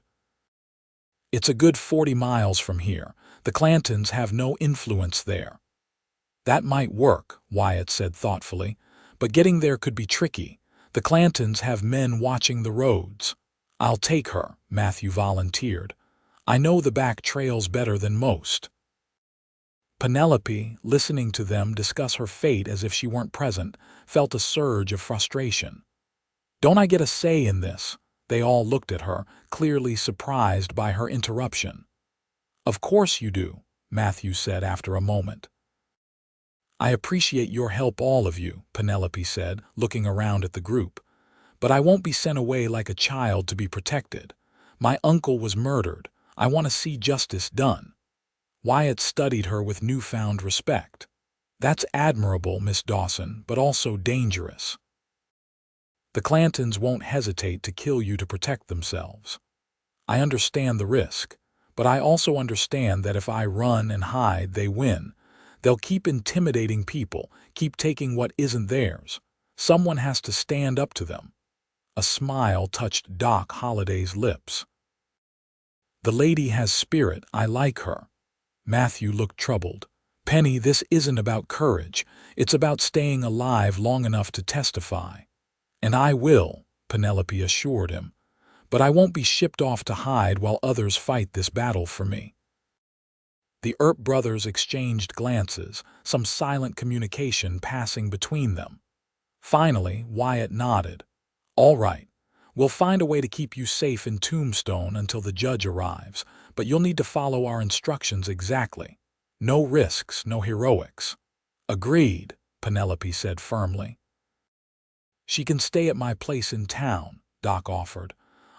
It's a good 40 miles from here. The Clantons have no influence there. That might work, Wyatt said thoughtfully, but getting there could be tricky. The Clantons have men watching the roads. I'll take her, Matthew volunteered. I know the back trails better than most. Penelope, listening to them discuss her fate as if she weren't present, felt a surge of frustration. Don't I get a say in this? They all looked at her, clearly surprised by her interruption. Of course you do, Matthew said after a moment. I appreciate your help, all of you, Penelope said, looking around at the group. But I won't be sent away like a child to be protected. My uncle was murdered. I want to see justice done. Wyatt studied her with newfound respect. That's admirable, Miss Dawson, but also dangerous. The Clantons won't hesitate to kill you to protect themselves. I understand the risk, but I also understand that if I run and hide, they win. They'll keep intimidating people, keep taking what isn't theirs. Someone has to stand up to them. A smile touched Doc Holliday's lips. The lady has spirit. I like her. Matthew looked troubled. Penny, this isn't about courage. It's about staying alive long enough to testify. And I will, Penelope assured him. But I won't be shipped off to hide while others fight this battle for me. The Earp brothers exchanged glances, some silent communication passing between them. Finally, Wyatt nodded. All right, we'll find a way to keep you safe in Tombstone until the judge arrives, but you'll need to follow our instructions exactly. No risks, no heroics. Agreed, Penelope said firmly. She can stay at my place in town, Doc offered.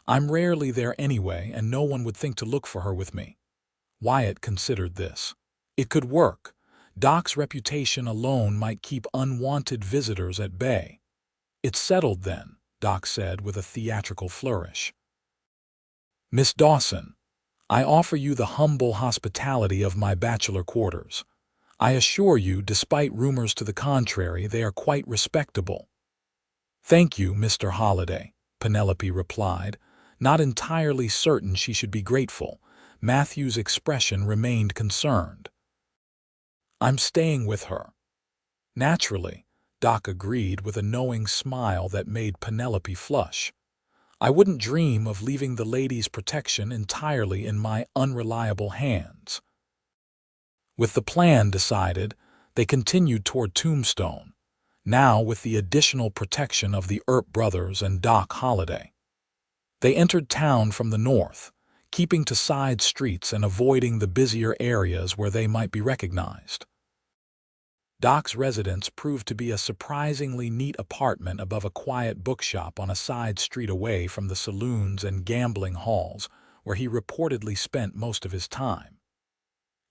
I'm rarely there anyway, and no one would think to look for her with me. Wyatt considered this. It could work. Doc's reputation alone might keep unwanted visitors at bay. It's settled then, Doc said with a theatrical flourish. Miss Dawson, I offer you the humble hospitality of my bachelor quarters. I assure you, despite rumors to the contrary, they are quite respectable. Thank you, Mr. Holliday, Penelope replied, not entirely certain she should be grateful. Matthew's expression remained concerned. I'm staying with her. Naturally, Doc agreed with a knowing smile that made Penelope flush. I wouldn't dream of leaving the lady's protection entirely in my unreliable hands. With the plan decided, they continued toward Tombstone, now with the additional protection of the Earp brothers and Doc Holliday. They entered town from the north, keeping to side streets and avoiding the busier areas where they might be recognized. Doc's residence proved to be a surprisingly neat apartment above a quiet bookshop on a side street away from the saloons and gambling halls where he reportedly spent most of his time.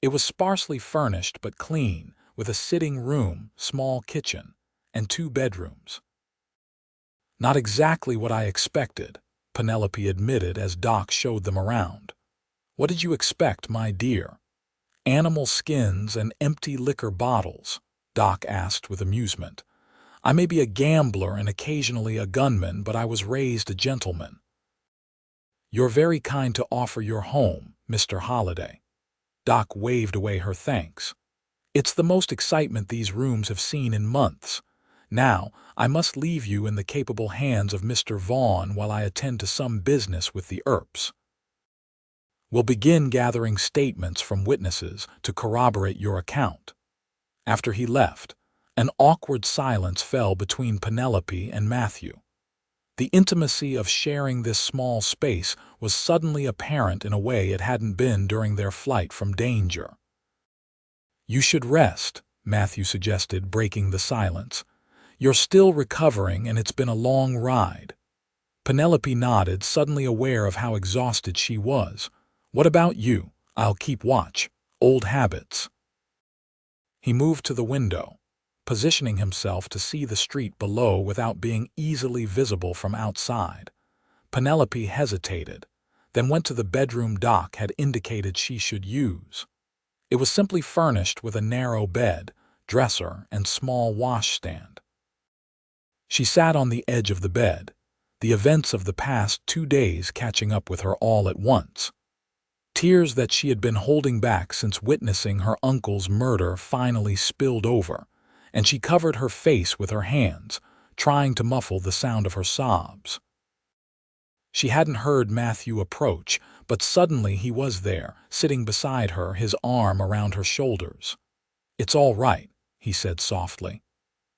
It was sparsely furnished but clean, with a sitting room, small kitchen, and 2 bedrooms. Not exactly what I expected, Penelope admitted as Doc showed them around. What did you expect, my dear? Animal skins and empty liquor bottles, Doc asked with amusement. I may be a gambler and occasionally a gunman, but I was raised a gentleman. You're very kind to offer your home, Mr. Holliday. Doc waved away her thanks. It's the most excitement these rooms have seen in months. Now, I must leave you in the capable hands of Mr. Vaughn while I attend to some business with the Earps. We'll begin gathering statements from witnesses to corroborate your account. After he left, an awkward silence fell between Penelope and Matthew. The intimacy of sharing this small space was suddenly apparent in a way it hadn't been during their flight from danger. You should rest, Matthew suggested, breaking the silence. You're still recovering and it's been a long ride. Penelope nodded, suddenly aware of how exhausted she was. What about you? I'll keep watch. Old habits. He moved to the window, positioning himself to see the street below without being easily visible from outside. Penelope hesitated, then went to the bedroom Doc had indicated she should use. It was simply furnished with a narrow bed, dresser, and small washstand. She sat on the edge of the bed, the events of the past 2 days catching up with her all at once. Tears that she had been holding back since witnessing her uncle's murder finally spilled over, and she covered her face with her hands, trying to muffle the sound of her sobs. She hadn't heard Matthew approach, but suddenly he was there, sitting beside her, his arm around her shoulders. "It's all right," he said softly.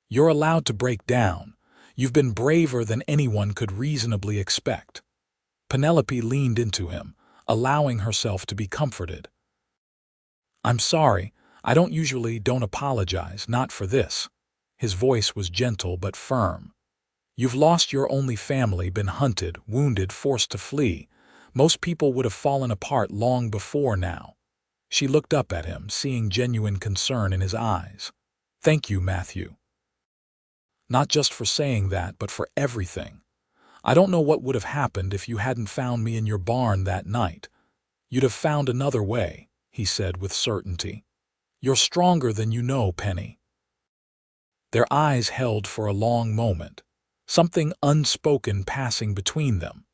"You're allowed to break down. You've been braver than anyone could reasonably expect." Penelope leaned into him, allowing herself to be comforted. "I'm sorry. I don't apologize, not for this." His voice was gentle but firm. "You've lost your only family, been hunted, wounded, forced to flee. Most people would have fallen apart long before now." She looked up at him, seeing genuine concern in his eyes. "Thank you, Matthew. Not just for saying that, but for everything. I don't know what would have happened if you hadn't found me in your barn that night. You'd have found another way," he said with certainty. "You're stronger than you know, Penny." Their eyes held for a long moment, something unspoken passing between them.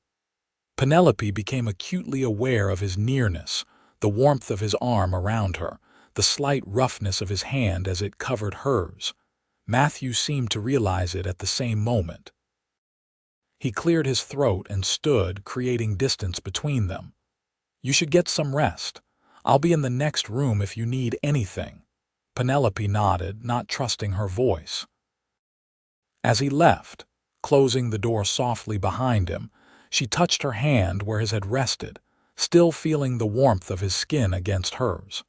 Penelope became acutely aware of his nearness, the warmth of his arm around her, the slight roughness of his hand as it covered hers. Matthew seemed to realize it at the same moment. He cleared his throat and stood, creating distance between them. "You should get some rest. I'll be in the next room if you need anything." Penelope nodded, not trusting her voice. As he left, closing the door softly behind him, she touched her hand where his had rested, still feeling the warmth of his skin against hers.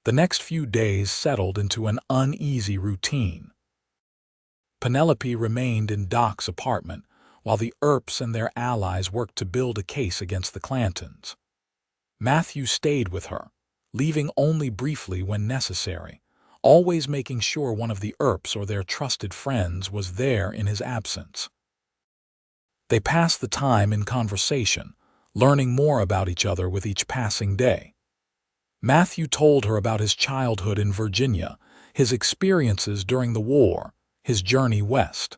The next few days settled into an uneasy routine. Penelope remained in Doc's apartment, while the Earps and their allies worked to build a case against the Clantons. Matthew stayed with her, leaving only briefly when necessary, always making sure one of the Earps or their trusted friends was there in his absence. They passed the time in conversation, learning more about each other with each passing day. Matthew told her about his childhood in Virginia, his experiences during the war, his journey west.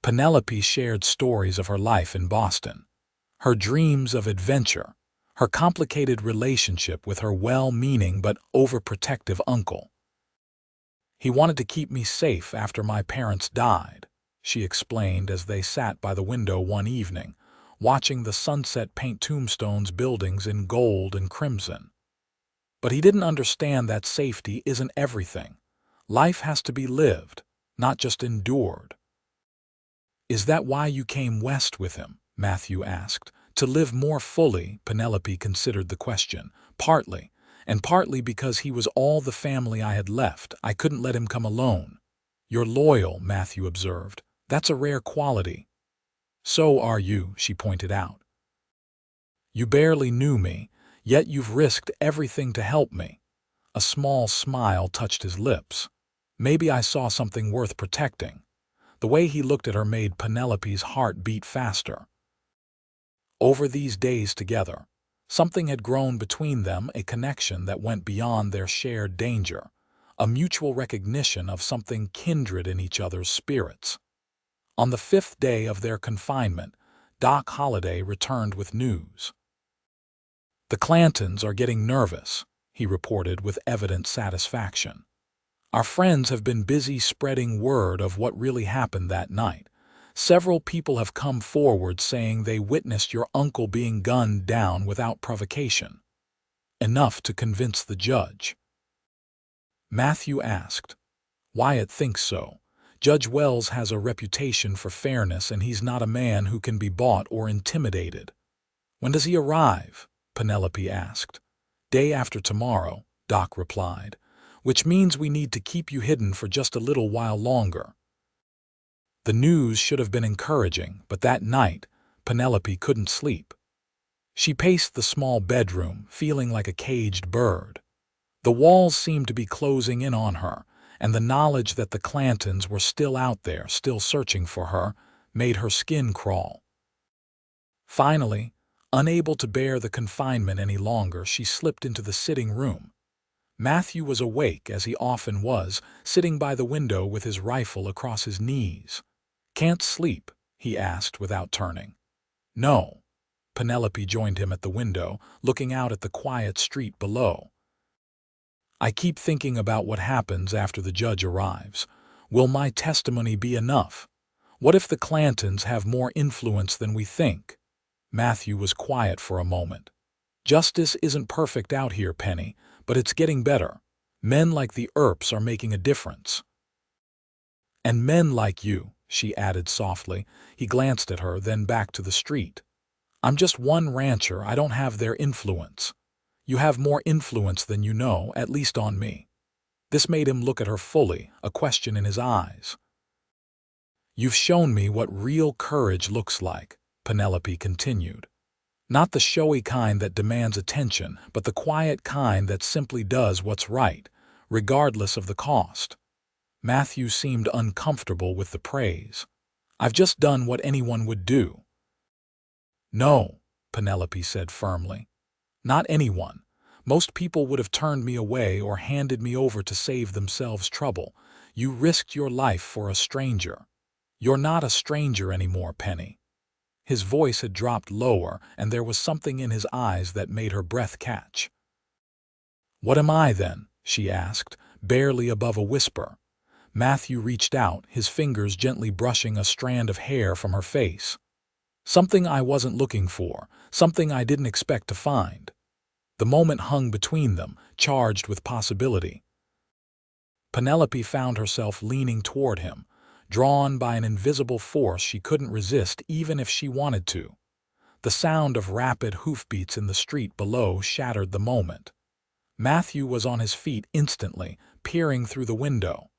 Penelope shared stories of her life in Boston, her dreams of adventure, her complicated relationship with her well-meaning but overprotective uncle. "He wanted to keep me safe after my parents died," she explained as they sat by the window one evening, watching the sunset paint Tombstone's buildings in gold and crimson. "But he didn't understand that safety isn't everything. Life has to be lived, not just endured." "Is that why you came west with him?" Matthew asked. "To live more fully?" Penelope considered the question. "Partly, and partly because he was all the family I had left. I couldn't let him come alone." "You're loyal," Matthew observed. "That's a rare quality." "So are you," she pointed out. "You barely knew me, yet you've risked everything to help me." A small smile touched his lips. "Maybe I saw something worth protecting." The way he looked at her made Penelope's heart beat faster. Over these days together, something had grown between them, a connection that went beyond their shared danger, a mutual recognition of something kindred in each other's spirits. On the 5th day of their confinement, Doc Holliday returned with news. "The Clantons are getting nervous," he reported with evident satisfaction. "Our friends have been busy spreading word of what really happened that night. Several people have come forward saying they witnessed your uncle being gunned down without provocation. Enough to convince the judge." Matthew asked. "Wyatt thinks so. Judge Wells has a reputation for fairness, and he's not a man who can be bought or intimidated." "When does he arrive?" Penelope asked. "Day after tomorrow," Doc replied, "which means we need to keep you hidden for just a little while longer." The news should have been encouraging, but that night, Penelope couldn't sleep. She paced the small bedroom, feeling like a caged bird. The walls seemed to be closing in on her, and the knowledge that the Clantons were still out there, still searching for her, made her skin crawl. Finally, unable to bear the confinement any longer, she slipped into the sitting room. Matthew was awake, as he often was, sitting by the window with his rifle across his knees. "Can't sleep?" he asked without turning. "No." Penelope joined him at the window, looking out at the quiet street below. "I keep thinking about what happens after the judge arrives. Will my testimony be enough? What if the Clantons have more influence than we think?" Matthew was quiet for a moment. "Justice isn't perfect out here, Penny, but it's getting better. Men like the Earps are making a difference." "And men like you," she added softly. He glanced at her, then back to the street. "I'm just one rancher. I don't have their influence. You have more influence than you know, at least on me." This made him look at her fully, a question in his eyes. "You've shown me what real courage looks like," Penelope continued. "Not the showy kind that demands attention, but the quiet kind that simply does what's right, regardless of the cost." Matthew seemed uncomfortable with the praise. "I've just done what anyone would do." "No," Penelope said firmly. "Not anyone. Most people would have turned me away or handed me over to save themselves trouble. You risked your life for a stranger. You're not a stranger anymore, Penny." His voice had dropped lower, and there was something in his eyes that made her breath catch. "What am I, then?" she asked, barely above a whisper. Matthew reached out, his fingers gently brushing a strand of hair from her face. "Something I wasn't looking for, something I didn't expect to find." The moment hung between them, charged with possibility. Penelope found herself leaning toward him, drawn by an invisible force she couldn't resist even if she wanted to. The sound of rapid hoofbeats in the street below shattered the moment. Matthew was on his feet instantly, peering through the window.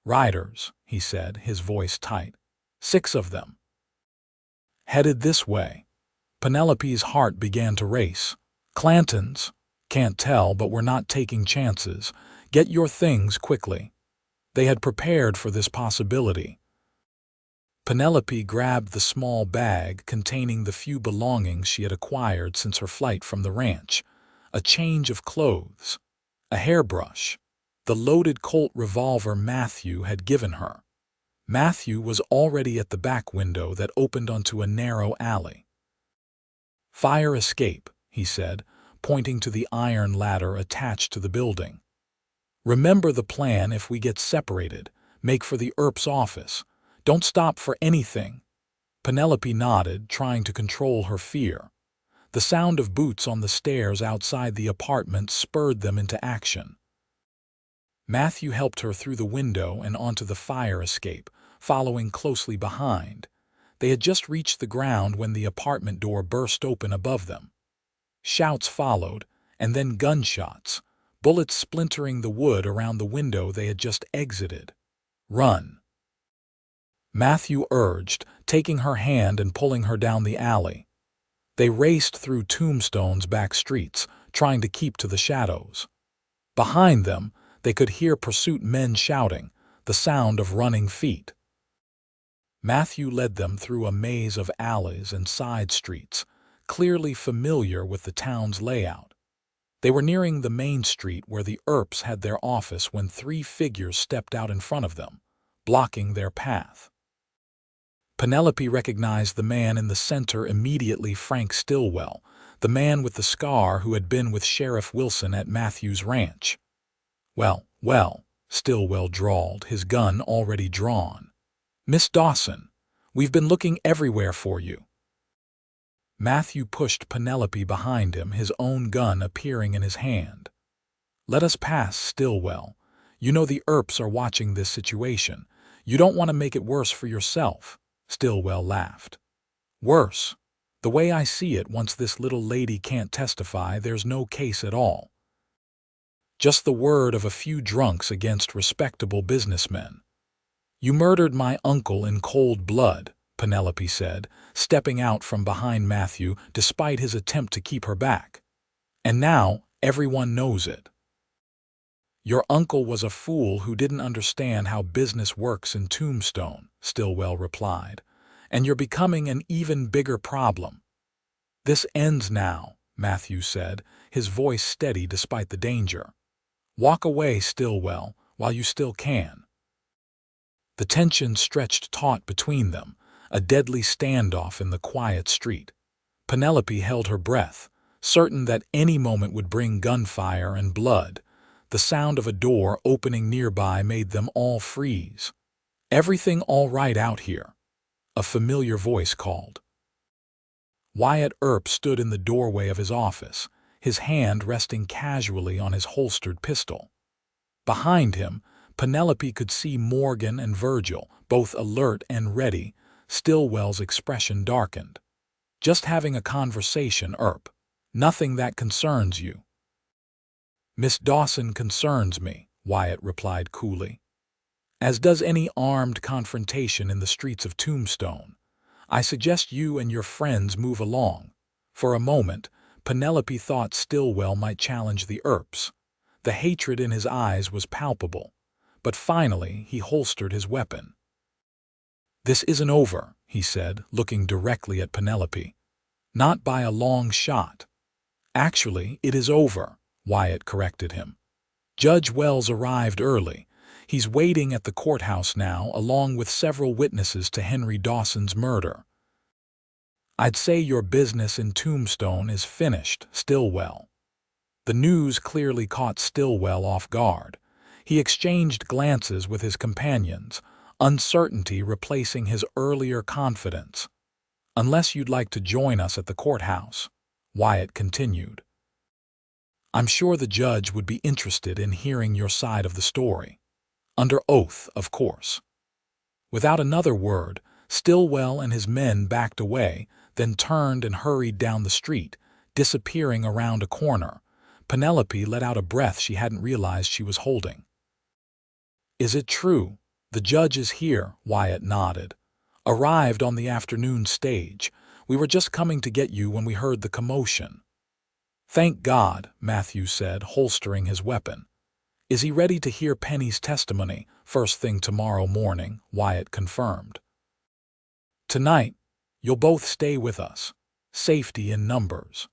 "Riders," he said, his voice tight. "6 of them. Headed this way." Penelope's heart began to race. "Clantons? Can't tell, but we're not taking chances. Get your things quickly." They had prepared for this possibility. Penelope grabbed the small bag containing the few belongings she had acquired since her flight from the ranch. A change of clothes, a hairbrush, the loaded Colt revolver Matthew had given her. Matthew was already at the back window that opened onto a narrow alley. "Fire escape," he said, pointing to the iron ladder attached to the building. "Remember the plan if we get separated. Make for the Earp's office. Don't stop for anything." Penelope nodded, trying to control her fear. The sound of boots on the stairs outside the apartment spurred them into action. Matthew helped her through the window and onto the fire escape, following closely behind. They had just reached the ground when the apartment door burst open above them. Shouts followed, and then gunshots, bullets splintering the wood around the window they had just exited. "Run," Matthew urged, taking her hand and pulling her down the alley. They raced through Tombstone's back streets, trying to keep to the shadows. Behind them, they could hear pursuit men shouting, the sound of running feet. Matthew led them through a maze of alleys and side streets, clearly familiar with the town's layout. They were nearing the main street where the Earps had their office when 3 figures stepped out in front of them, blocking their path. Penelope recognized the man in the center immediately, Frank Stillwell, the man with the scar who had been with Sheriff Wilson at Matthew's ranch. Well, Stillwell drawled, his gun already drawn. "Miss Dawson, we've been looking everywhere for you." Matthew pushed Penelope behind him, his own gun appearing in his hand. "Let us pass, Stillwell. You know the Earps are watching this situation. You don't want to make it worse for yourself." Stillwell laughed. "Worse? The way I see it, once this little lady can't testify, there's no case at all. Just the word of a few drunks against respectable businessmen." "You murdered my uncle in cold blood," Penelope said, stepping out from behind Matthew despite his attempt to keep her back. "And now everyone knows it." Your uncle was a fool who didn't understand how business works in Tombstone, Stillwell replied, and you're becoming an even bigger problem. This ends now, Matthew said, his voice steady despite the danger. Walk away, Stillwell, while you still can. The tension stretched taut between them, a deadly standoff in the quiet street. Penelope held her breath, certain that any moment would bring gunfire and blood. The sound of a door opening nearby made them all freeze. "Everything all right out here?" a familiar voice called. Wyatt Earp stood in the doorway of his office, his hand resting casually on his holstered pistol. Behind him, Penelope could see Morgan and Virgil, both alert and ready. Stillwell's expression darkened. "Just having a conversation, Earp. Nothing that concerns you." "Miss Dawson concerns me," Wyatt replied coolly. "As does any armed confrontation in the streets of Tombstone. I suggest you and your friends move along." For a moment, Penelope thought Stillwell might challenge the Earps. The hatred in his eyes was palpable, but finally he holstered his weapon. "This isn't over," he said, looking directly at Penelope. "Not by a long shot." "Actually, it is over," Wyatt corrected him. "Judge Wells arrived early. He's waiting at the courthouse now, along with several witnesses to Henry Dawson's murder." "I'd say your business in Tombstone is finished, Stillwell." The news clearly caught Stillwell off guard. He exchanged glances with his companions, uncertainty replacing his earlier confidence. "Unless you'd like to join us at the courthouse," Wyatt continued. "I'm sure the judge would be interested in hearing your side of the story. Under oath, of course." Without another word, Stillwell and his men backed away, then turned and hurried down the street, disappearing around a corner. Penelope let out a breath she hadn't realized she was holding. "Is it true? The judge is here," Wyatt nodded. "Arrived on the afternoon stage. We were just coming to get you when we heard the commotion." "Thank God," Matthew said, holstering his weapon. "Is he ready to hear Penny's testimony first thing tomorrow morning?" Wyatt confirmed. "Tonight, you'll both stay with us. Safety in numbers."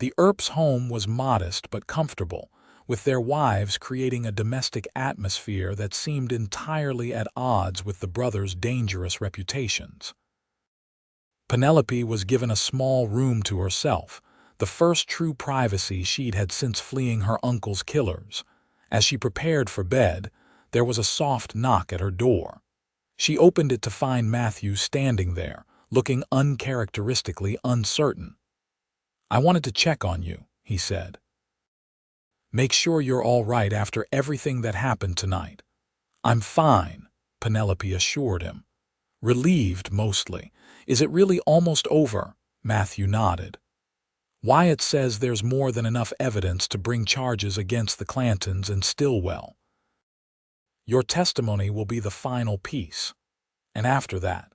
The Earps' home was modest but comfortable, with their wives creating a domestic atmosphere that seemed entirely at odds with the brothers' dangerous reputations. Penelope was given a small room to herself, the first true privacy she'd had since fleeing her uncle's killers. As she prepared for bed, there was a soft knock at her door. She opened it to find Matthew standing there, looking uncharacteristically uncertain. "I wanted to check on you," he said. "Make sure you're all right after everything that happened tonight." "I'm fine," Penelope assured him. Relieved mostly. "Is it really almost over?" Matthew nodded. "Wyatt says there's more than enough evidence to bring charges against the Clantons and Stillwell. Your testimony will be the final piece. And after that,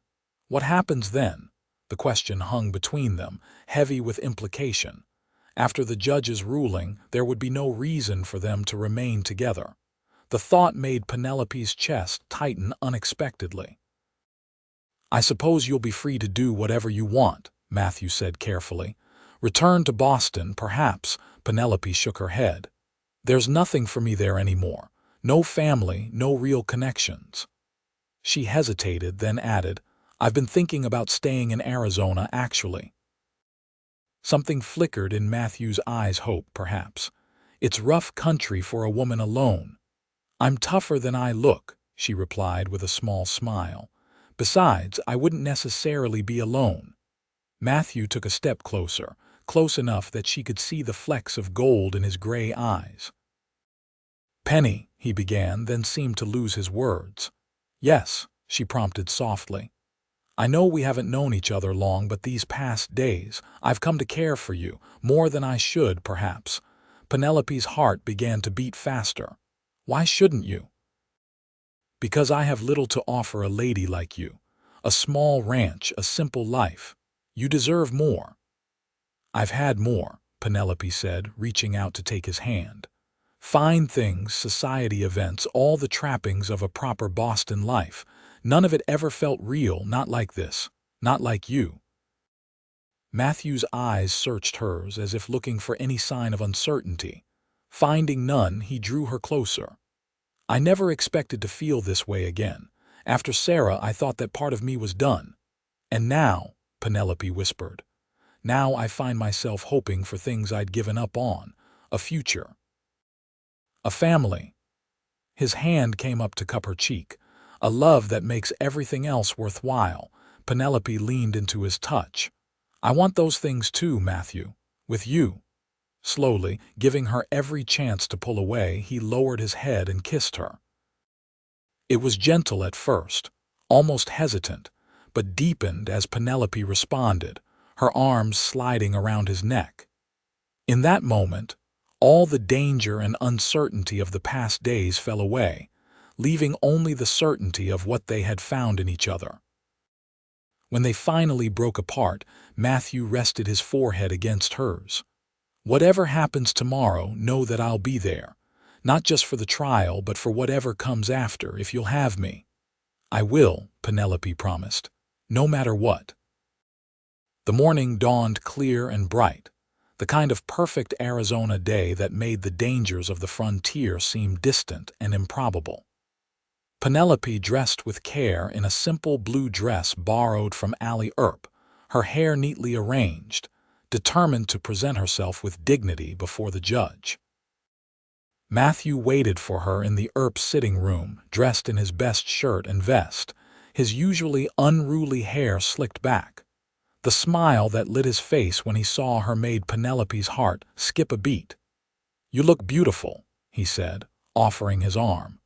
what happens then?" The question hung between them, heavy with implication. After the judge's ruling, there would be no reason for them to remain together. The thought made Penelope's chest tighten unexpectedly. "I suppose you'll be free to do whatever you want," Matthew said carefully. "Return to Boston, perhaps." Penelope shook her head. "There's nothing for me there anymore. No family, no real connections." She hesitated, then added, "I've been thinking about staying in Arizona, actually." Something flickered in Matthew's eyes, hope, perhaps. "It's rough country for a woman alone." "I'm tougher than I look," she replied with a small smile. "Besides, I wouldn't necessarily be alone." Matthew took a step closer, close enough that she could see the flecks of gold in his gray eyes. "Penny," he began, then seemed to lose his words. "Yes," she prompted softly. "I know we haven't known each other long, but these past days, I've come to care for you, more than I should, perhaps." Penelope's heart began to beat faster. "Why shouldn't you?" "Because I have little to offer a lady like you. A small ranch, a simple life. You deserve more." "I've had more," Penelope said, reaching out to take his hand. Fine things, society events, all the trappings of a proper Boston life. None of it ever felt real, not like this, not like you. Matthew's eyes searched hers as if looking for any sign of uncertainty. Finding none, he drew her closer. I never expected to feel this way again. After Sarah, I thought that part of me was done. And now, Penelope whispered, now I find myself hoping for things I'd given up on, a future, a family. His hand came up to cup her cheek, a love that makes everything else worthwhile. Penelope leaned into his touch. I want those things too, Matthew, with you. Slowly, giving her every chance to pull away, he lowered his head and kissed her. It was gentle at first, almost hesitant, but deepened as Penelope responded, her arms sliding around his neck. In that moment, all the danger and uncertainty of the past days fell away, leaving only the certainty of what they had found in each other. When they finally broke apart, Matthew rested his forehead against hers. Whatever happens tomorrow, know that I'll be there, not just for the trial, but for whatever comes after, if you'll have me. I will, Penelope promised, no matter what. The morning dawned clear and bright, the kind of perfect Arizona day that made the dangers of the frontier seem distant and improbable. Penelope dressed with care in a simple blue dress borrowed from Allie Earp, her hair neatly arranged, determined to present herself with dignity before the judge. Matthew waited for her in the Earp sitting room, dressed in his best shirt and vest, his usually unruly hair slicked back. The smile that lit his face when he saw her made Penelope's heart skip a beat. You look beautiful, he said, offering his arm.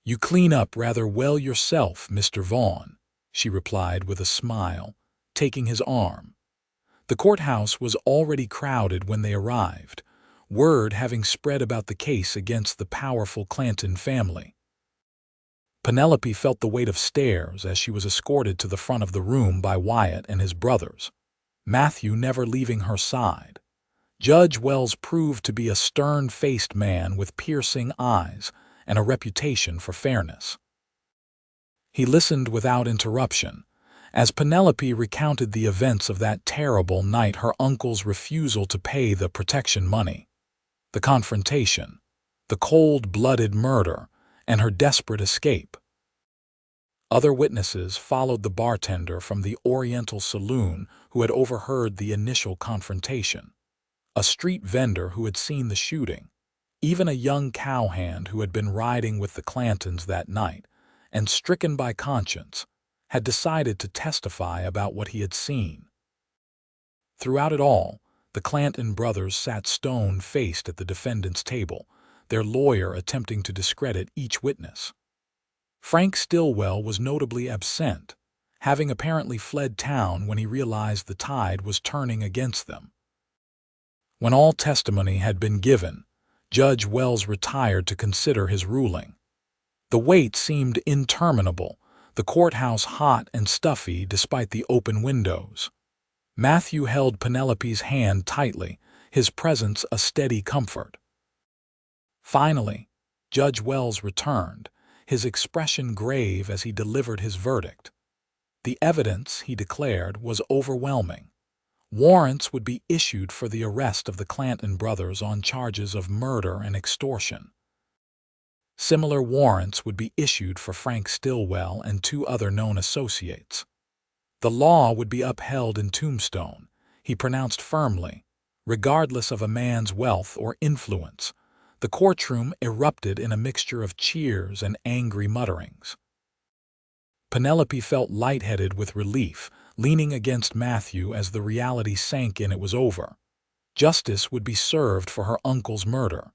You clean up rather well yourself, Mr. Vaughn, she replied with a smile, taking his arm. The courthouse was already crowded when they arrived, word having spread about the case against the powerful Clanton family. Penelope felt the weight of stares as she was escorted to the front of the room by Wyatt and his brothers, Matthew never leaving her side. Judge Wells proved to be a stern-faced man with piercing eyes and a reputation for fairness. He listened without interruption, as Penelope recounted the events of that terrible night, her uncle's refusal to pay the protection money, the confrontation, the cold-blooded murder, and her desperate escape. Other witnesses followed the bartender from the Oriental Saloon who had overheard the initial confrontation, a street vendor who had seen the shooting, even a young cowhand who had been riding with the Clantons that night and, stricken by conscience, had decided to testify about what he had seen. Throughout it all, the Clanton brothers sat stone-faced at the defendant's table, their lawyer attempting to discredit each witness. Frank Stillwell was notably absent, having apparently fled town when he realized the tide was turning against them. When all testimony had been given, Judge Wells retired to consider his ruling. The wait seemed interminable, the courthouse hot and stuffy despite the open windows. Matthew held Penelope's hand tightly, his presence a steady comfort. Finally, Judge Wells returned, his expression grave as he delivered his verdict. The evidence, he declared, was overwhelming. Warrants would be issued for the arrest of the Clanton brothers on charges of murder and extortion. Similar warrants would be issued for Frank Stillwell and 2 other known associates. The law would be upheld in Tombstone, he pronounced firmly, regardless of a man's wealth or influence. The courtroom erupted in a mixture of cheers and angry mutterings. Penelope felt lightheaded with relief, leaning against Matthew as the reality sank in it was over. Justice would be served for her uncle's murder.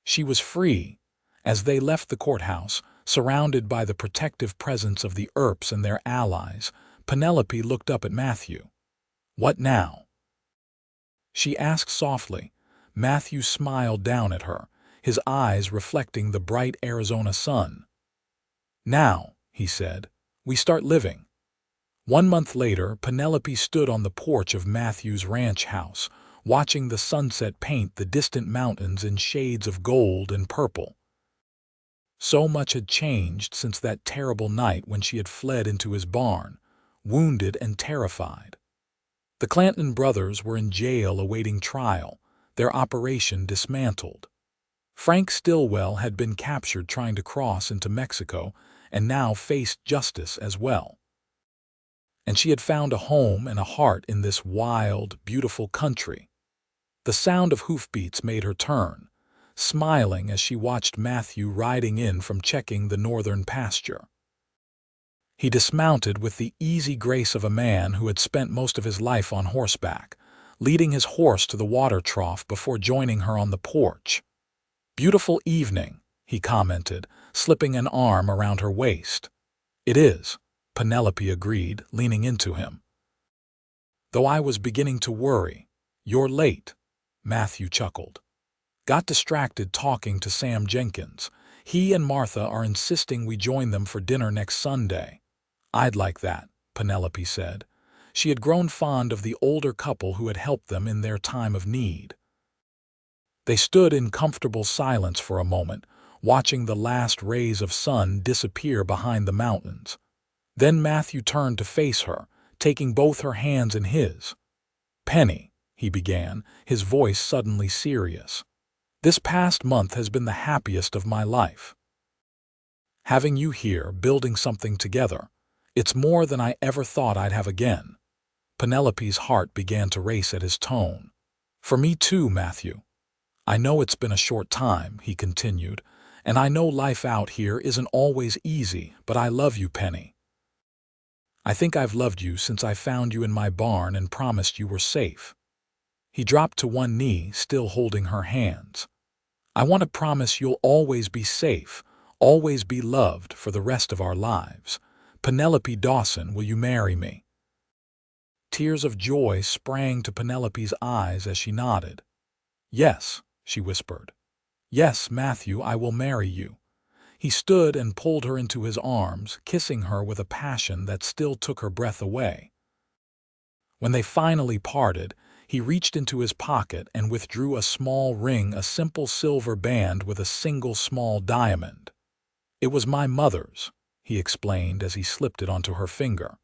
She was free. As they left the courthouse, surrounded by the protective presence of the Earps and their allies, Penelope looked up at Matthew. What now? She asked softly. Matthew smiled down at her, his eyes reflecting the bright Arizona sun. Now, he said, we start living. 1 month later, Penelope stood on the porch of Matthew's ranch house, watching the sunset paint the distant mountains in shades of gold and purple. So much had changed since that terrible night when she had fled into his barn, wounded and terrified. The Clanton brothers were in jail awaiting trial, their operation dismantled. Frank Stillwell had been captured trying to cross into Mexico and now faced justice as well. And she had found a home and a heart in this wild, beautiful country. The sound of hoofbeats made her turn, smiling as she watched Matthew riding in from checking the northern pasture. He dismounted with the easy grace of a man who had spent most of his life on horseback, leading his horse to the water trough before joining her on the porch. "Beautiful evening," he commented, slipping an arm around her waist. "It is," Penelope agreed, leaning into him. "Though I was beginning to worry. You're late," Matthew chuckled. "Got distracted talking to Sam Jenkins. He and Martha are insisting we join them for dinner next Sunday." "I'd like that," Penelope said. She had grown fond of the older couple who had helped them in their time of need. They stood in comfortable silence for a moment, watching the last rays of sun disappear behind the mountains. Then Matthew turned to face her, taking both her hands in his. "Penny," he began, his voice suddenly serious. "This past month has been the happiest of my life. Having you here, building something together, it's more than I ever thought I'd have again." Penelope's heart began to race at his tone. "For me too, Matthew. I know it's been a short time," he continued, "and I know life out here isn't always easy, but I love you, Penny. I think I've loved you since I found you in my barn and promised you were safe." He dropped to one knee, still holding her hands. "I want to promise you'll always be safe, always be loved for the rest of our lives. Penelope Dawson, will you marry me?" Tears of joy sprang to Penelope's eyes as she nodded. "Yes," she whispered. "Yes, Matthew, I will marry you." He stood and pulled her into his arms, kissing her with a passion that still took her breath away. When they finally parted, he reached into his pocket and withdrew a small ring, a simple silver band with a single small diamond. "It was my mother's," he explained as he slipped it onto her finger.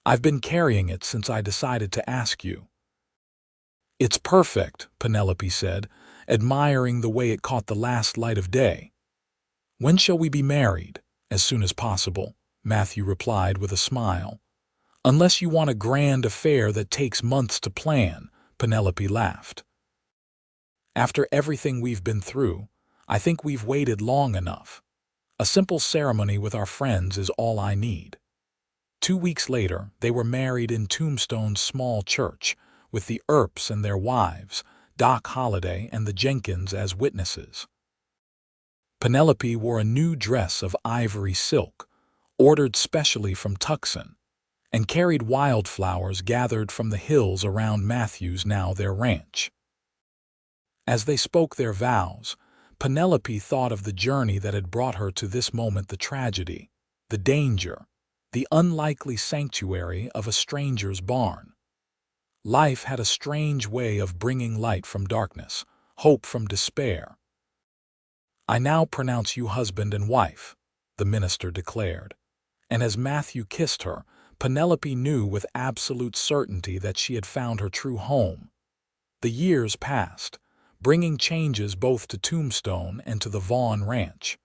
"I've been carrying it since I decided to ask you." "It's perfect," Penelope said, admiring the way it caught the last light of day. "When shall we be married?" "As soon as possible," Matthew replied with a smile. "Unless you want a grand affair that takes months to plan," Penelope laughed. "After everything we've been through, I think we've waited long enough. A simple ceremony with our friends is all I need." 2 weeks later, they were married in Tombstone's small church, with the Earps and their wives, Doc Holliday and the Jenkins as witnesses. Penelope wore a new dress of ivory silk, ordered specially from Tucson, and carried wildflowers gathered from the hills around Matthew's, now their ranch. As they spoke their vows, Penelope thought of the journey that had brought her to this moment, the tragedy, the danger, the unlikely sanctuary of a stranger's barn. Life had a strange way of bringing light from darkness, hope from despair. "I now pronounce you husband and wife," the minister declared. And as Matthew kissed her, Penelope knew with absolute certainty that she had found her true home. The years passed, bringing changes both to Tombstone and to the Vaughn ranch.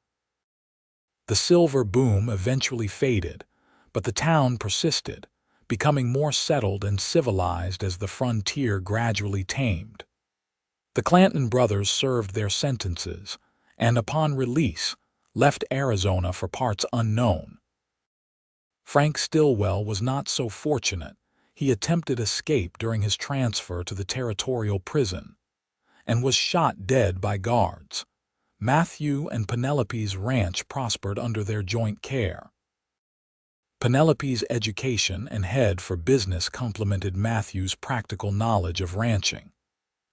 The silver boom eventually faded, but the town persisted, becoming more settled and civilized as the frontier gradually tamed. The Clanton brothers served their sentences, and upon release, left Arizona for parts unknown. Frank Stillwell was not so fortunate. He attempted escape during his transfer to the territorial prison, and was shot dead by guards. Matthew and Penelope's ranch prospered under their joint care. Penelope's education and head for business complemented Matthew's practical knowledge of ranching,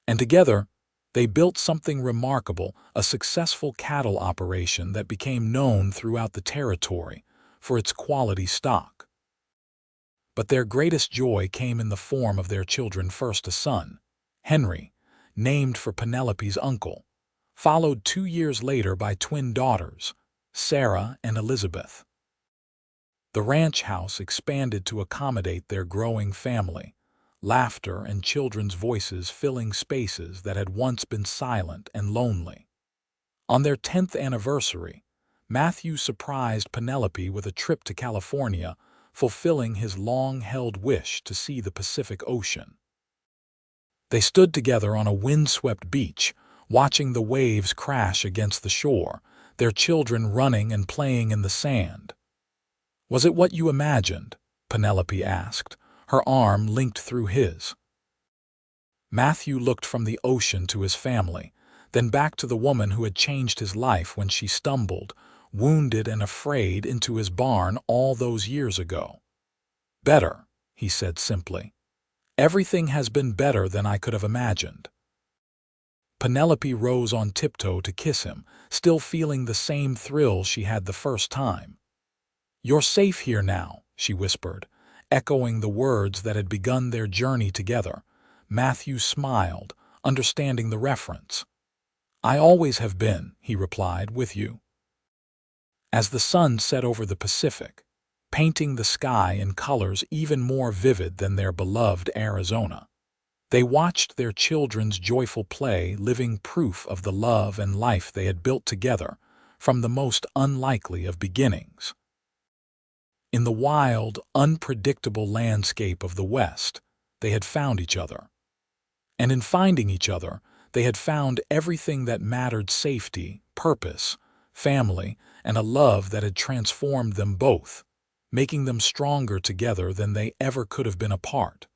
and together they built something remarkable, a successful cattle operation that became known throughout the territory for its quality stock. But their greatest joy came in the form of their children, first a son, Henry, named for Penelope's uncle, followed 2 years later by twin daughters, Sarah and Elizabeth. The ranch house expanded to accommodate their growing family, laughter and children's voices filling spaces that had once been silent and lonely. On their 10th anniversary, Matthew surprised Penelope with a trip to California, fulfilling his long-held wish to see the Pacific Ocean. They stood together on a windswept beach, watching the waves crash against the shore, their children running and playing in the sand. "Was it what you imagined?" Penelope asked, her arm linked through his. Matthew looked from the ocean to his family, then back to the woman who had changed his life when she stumbled, wounded and afraid, into his barn all those years ago. "Better," he said simply. "Everything has been better than I could have imagined." Penelope rose on tiptoe to kiss him, still feeling the same thrill she had the first time. "You're safe here now," she whispered, echoing the words that had begun their journey together. Matthew smiled, understanding the reference. "I always have been," he replied, "with you." As the sun set over the Pacific, painting the sky in colors even more vivid than their beloved Arizona, they watched their children's joyful play, living proof of the love and life they had built together from the most unlikely of beginnings. In the wild, unpredictable landscape of the West, they had found each other. And in finding each other, they had found everything that mattered: safety, purpose, family, and a love that had transformed them both, making them stronger together than they ever could have been apart.